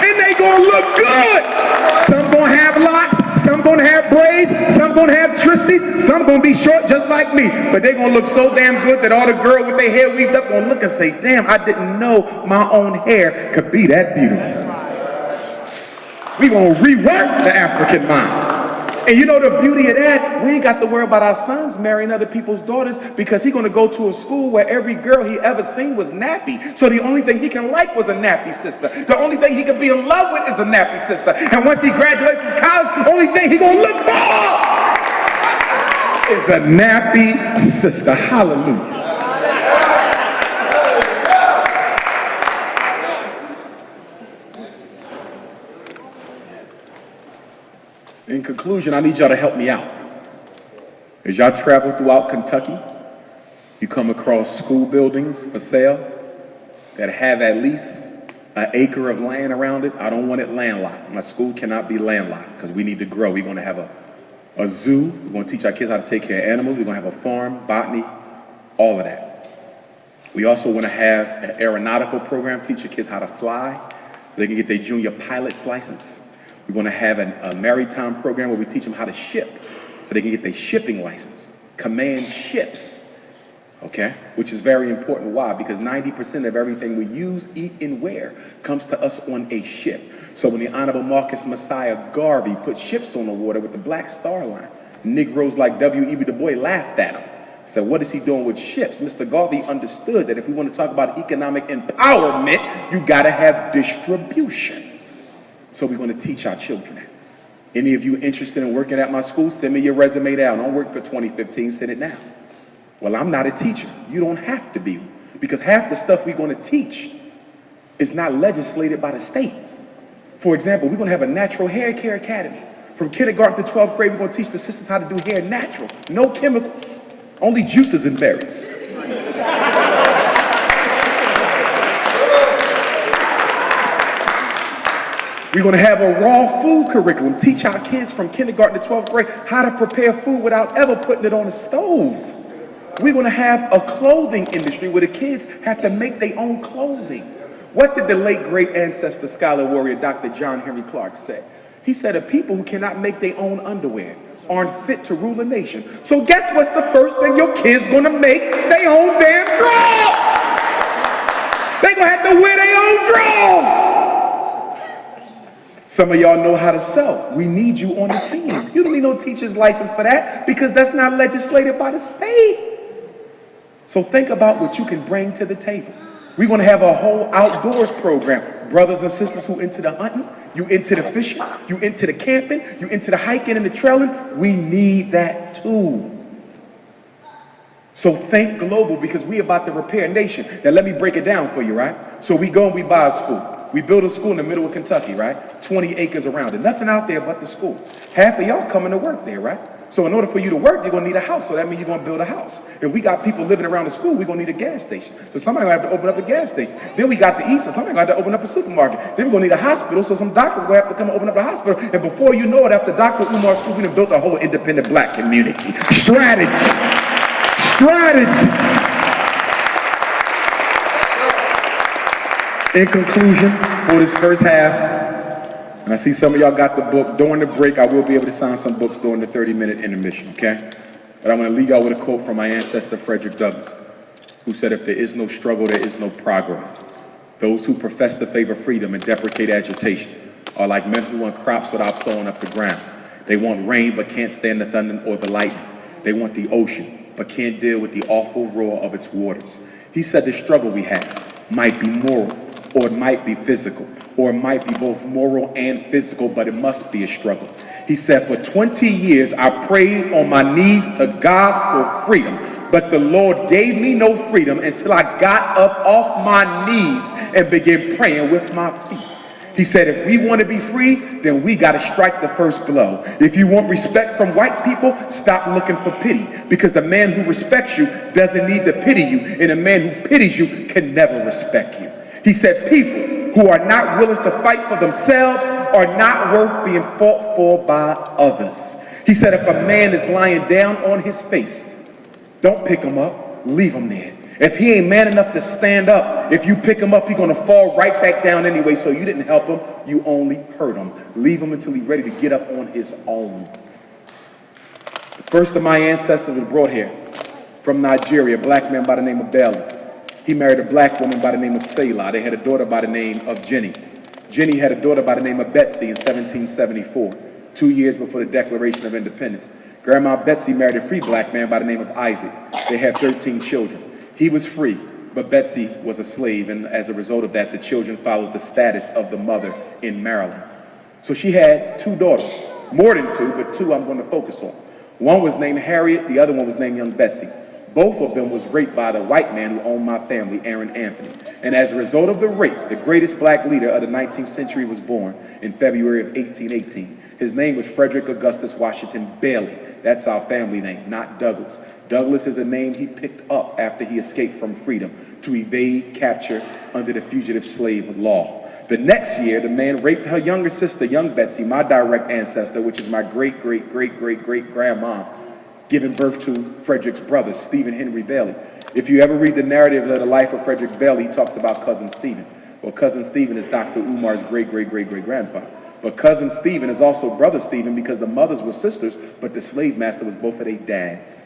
And they gonna look good. Some gonna have locks, some gonna have have braids, some gonna have twisties, some gonna be short just like me. But they gonna look so damn good that all the girls with their hair weaved up gonna look and say, damn, I didn't know my own hair could be that beautiful. We gonna rework the African mind. And you know the beauty of that? We ain't got to worry about our sons marrying other people's daughters because he's going to go to a school where every girl he ever seen was nappy. So the only thing he can like was a nappy sister. The only thing he can be in love with is a nappy sister. And once he graduates from college, the only thing he going to look for is a nappy sister. Hallelujah. In conclusion, I need y'all to help me out. As y'all travel throughout Kentucky, you come across school buildings for sale that have at least an acre of land around it. I don't want it landlocked. My school cannot be landlocked because we need to grow. We're going to have a zoo. We're going to teach our kids how to take care of animals. We're going to have a farm, botany, all of that. We also want to have an aeronautical program, teach your kids how to fly so they can get their junior pilot's license. We're going to have a maritime program where we teach them how to ship so they can get their shipping license, command ships, okay? Which is very important. Why? Because 90% of everything we use, eat, and wear comes to us on a ship. So when the Honorable Marcus Messiah Garvey put ships on the water with the Black Star Line, Negroes like W.E.B. Du Bois laughed at him. Said, what is he doing with ships? Mr. Garvey understood that if we want to talk about economic empowerment, you got to have distribution. So we're going to teach our children that. Any of you interested in working at my school, send me your resume now. Don't work for 2015, send it now. Well, I'm not a teacher. You don't have to be. Because half the stuff we're going to teach is not legislated by the state. For example, we're going to have a natural hair care academy. From kindergarten to 12th grade, we're going to teach the sisters how to do hair natural. No chemicals, only juices and berries. We're going to have a raw food curriculum, teach our kids from kindergarten to 12th grade how to prepare food without ever putting it on a stove. We're going to have a clothing industry where the kids have to make their own clothing. What did the late great ancestor, scholar, warrior, Dr. John Henry Clark say? He said, a people who cannot make their own underwear aren't fit to rule a nation. So guess what's the first thing your kids going to make? Their own damn drawers. They're going to have to wear their own drawers. Some of y'all know how to sew. We need you on the team. You don't need no teacher's license for that because that's not legislated by the state. So think about what you can bring to the table. We're going to have a whole outdoors program. Brothers and sisters who into the hunting, you into the fishing, you into the camping, you into the hiking and the trailing. We need that too. So think global because we're about to repair a nation. Now let me break it down for you, right? So we go and we buy a school. We build a school in the middle of Kentucky, right? 20 acres around it. Nothing out there but the school. Half of y'all coming to work there, right? So in order for you to work, you're going to need a house. So that means you're going to build a house. If we got people living around the school, we're going to need a gas station. So somebody's going to have to open up a gas station. Then we got to eat, so somebody's going to have to open up a supermarket. Then we're going to need a hospital, so some doctors are going to have to come and open up a hospital. And before you know it, after Dr. Umar's school, we have built a whole independent black community. Strategy. In conclusion, for this first half, and I see some of y'all got the book. During the break, I will be able to sign some books during the 30-minute intermission, okay? But I'm going to leave y'all with a quote from my ancestor, Frederick Douglass, who said, if there is no struggle, there is no progress. Those who profess to favor freedom and deprecate agitation are like men who want crops without plowing up the ground. They want rain but can't stand the thunder or the lightning. They want the ocean but can't deal with the awful roar of its waters. He said the struggle we have might be moral, or it might be physical, or it might be both moral and physical, but it must be a struggle. He said, for 20 years, I prayed on my knees to God for freedom, but the Lord gave me no freedom until I got up off my knees and began praying with my feet. He said, if we want to be free, then we got to strike the first blow. If you want respect from white people, stop looking for pity, because the man who respects you doesn't need to pity you, and a man who pities you can never respect you. He said, people who are not willing to fight for themselves are not worth being fought for by others. He said, if a man is lying down on his face, don't pick him up, leave him there. If he ain't man enough to stand up, if you pick him up, he's going to fall right back down anyway, so you didn't help him, you only hurt him. Leave him until he's ready to get up on his own. First of my ancestors was brought here from Nigeria, a black man by the name of Bailey. He married a black woman by the name of Selah. They had a daughter by the name of Jenny. Jenny had a daughter by the name of Betsy in 1774, 2 years before the Declaration of Independence. Grandma Betsy married a free black man by the name of Isaac. They had 13 children. He was free, but Betsy was a slave, and as a result of that, the children followed the status of the mother in Maryland. So she had 2 daughters, more than 2, but 2 I'm going to focus on. One was named Harriet, the other one was named Young Betsy. Both of them was raped by the white man who owned my family, Aaron Anthony. And as a result of the rape, the greatest black leader of the 19th century was born in February of 1818. His name was Frederick Augustus Washington Bailey. That's our family name, not Douglas. Douglas is a name he picked up after he escaped from freedom to evade capture under the fugitive slave law. The next year, the man raped her younger sister, Young Betsy, my direct ancestor, which is my great-great-great-great-great-grandma, giving birth to Frederick's brother, Stephen Henry Bailey. If you ever read the narrative of the life of Frederick Bailey, he talks about Cousin Stephen. Well, Cousin Stephen is Dr. Umar's great-great-great-great-grandfather. But Cousin Stephen is also Brother Stephen because the mothers were sisters, but the slave master was both of their dads.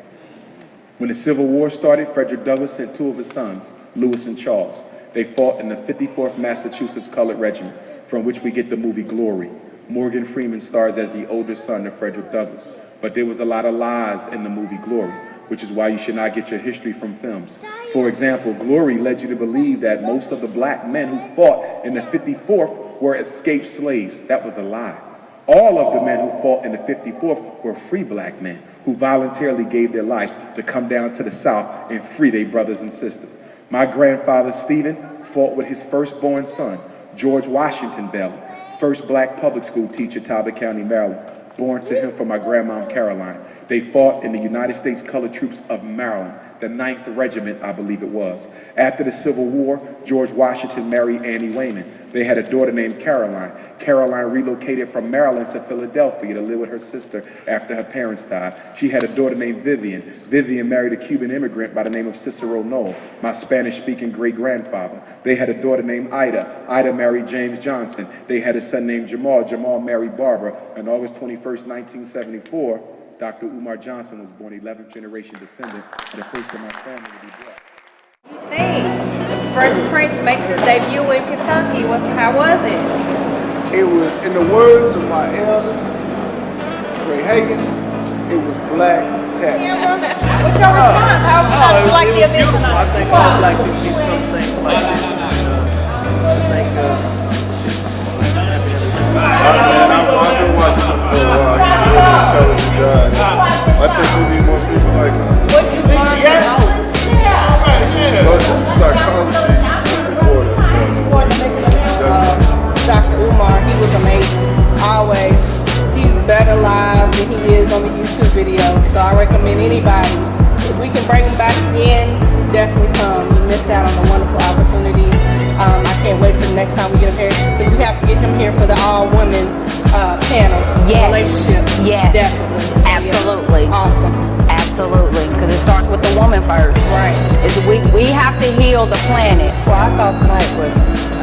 When the Civil War started, Frederick Douglass sent 2 of his sons, Lewis and Charles. They fought in the 54th Massachusetts Colored Regiment, from which we get the movie Glory. Morgan Freeman stars as the older son of Frederick Douglass. But there was a lot of lies in the movie Glory, which is why you should not get your history from films. For example, Glory led you to believe that most of the black men who fought in the 54th were escaped slaves. That was a lie. All of the men who fought in the 54th were free black men who voluntarily gave their lives to come down to the South and free their brothers and sisters. My grandfather, Stephen, fought with his firstborn son, George Washington Bailey, first black public school teacher, Talbot County, Maryland, born to him from my grandmom, Caroline. They fought in the United States Colored Troops of Maryland, the 9th Regiment, I believe it was. After the Civil War, George Washington married Annie Wayman. They had a daughter named Caroline. Caroline relocated from Maryland to Philadelphia to live with her sister after her parents died. She had a daughter named Vivian. Vivian married a Cuban immigrant by the name of Cicero Noel, my Spanish-speaking great-grandfather. They had a daughter named Ida. Ida married James Johnson. They had a son named Jamal. Jamal married Barbara. On August 21st, 1974, Dr. Umar Johnson was born, 11th generation descendant, and the first of my family to be black. Fresh Prince makes his debut in Kentucky. How was it? It was, in the words of my elder, Ray Hagan, it was black tax. What's your response? How did you like the event tonight? I think all black people need to come things like this. I think I've been watching him for a while. He's a really intelligent guy. I think we need more people like him. What you learned the most? Well, just the psychology before that. Dr. Umar, he was amazing. Always. He's better live than he is on the YouTube video. So I recommend anybody, if we can bring him back again, definitely come. You missed out on a wonderful opportunity. I can't wait till the next time we get him here, because we have to get him here for the all-women panel. Yes. Relationship. Yes. Definitely. Absolutely. Yeah. Awesome. Absolutely. Because it starts with the woman first. Right. We have to heal the planet. Well, I thought tonight was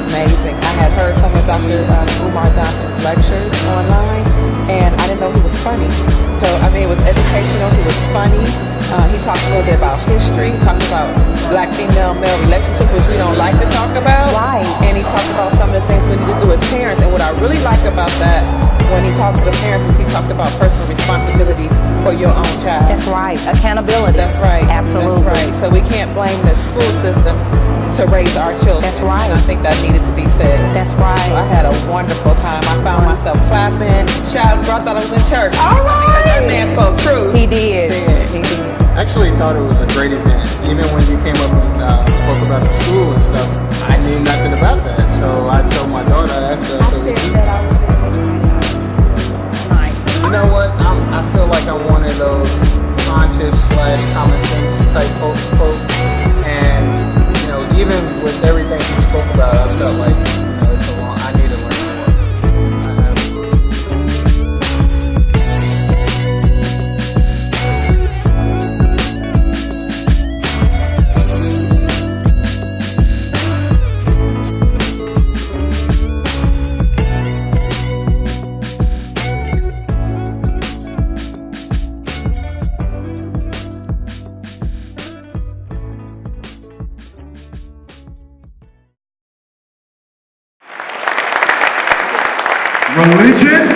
amazing. I had heard some of Dr. Umar Johnson's lectures online, and I didn't know he was funny. So, I mean, it was educational. He was funny. He talked a little bit about history. He talked about black female-male relationships, which we don't like to talk about. Right. And he talked about some of the things we need to do as parents. And what I really liked about that, when he talked to the parents, was he talked about personal responsibility for your own child. That's right. Accountability. That's right. Absolutely. That's right. So we can't blame the school system to raise our children. That's right. And I think that needed to be said. That's right. So I had a wonderful time. I found myself clapping, shouting. I thought I was in church. All right. That man spoke true. He did. He did. Actually thought it was a great event. Even when you came up and spoke about the school and stuff, I knew nothing about that. So I told my daughter, I asked her, I said, you know what? I feel like I'm one of those conscious/common sense type folks. And, you know, even with everything he spoke about, I felt like, you know, it's a long, I need to learn more. Religion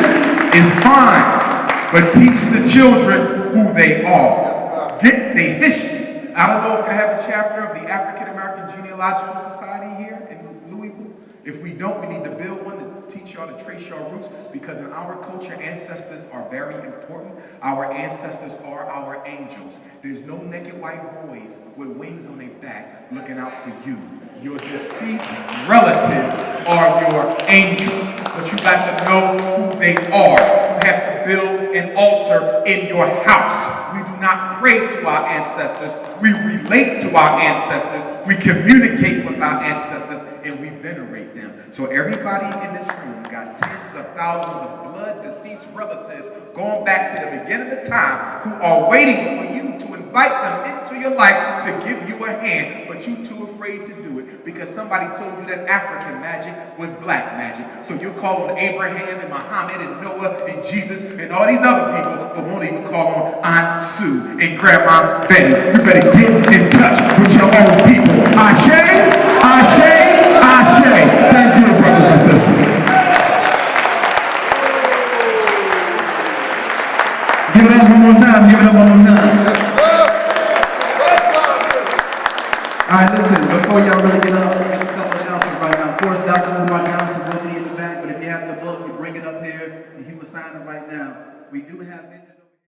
is fine, but teach the children who they are. Get their history. I don't know if I have a chapter of the African American Genealogical Society here in Louisville. If we don't, we need to build one to teach y'all to trace your roots, because in our culture, ancestors are very important. Our ancestors are our angels. There's no naked white boys with wings on their back looking out for you. Your deceased relatives are your angels, but you got to know who they are. You have to build an altar in your house. We do not pray to our ancestors. We relate to our ancestors. We communicate with our ancestors, and we venerate them. So everybody in this room got tens of thousands of blood deceased relatives going back to the beginning of time who are waiting for you to invite them into your life to give you a hand, but you too afraid to do it because somebody told you that African magic was black magic. So you call on Abraham and Muhammad and Noah and Jesus and all these other people, but won't even call on Aunt Sue and Grandma Betty. You better get in touch with your own people. Ashe, ashe, ashe. Thank you, brothers and sisters. Give it up one more time. Give it up one more time. All right, listen, before y'all really get up, make a couple of announcements right now. Of course, Dr. Umar Johnson will be in the back, but if you have the book, you bring it up here, and he will sign it right now. We do have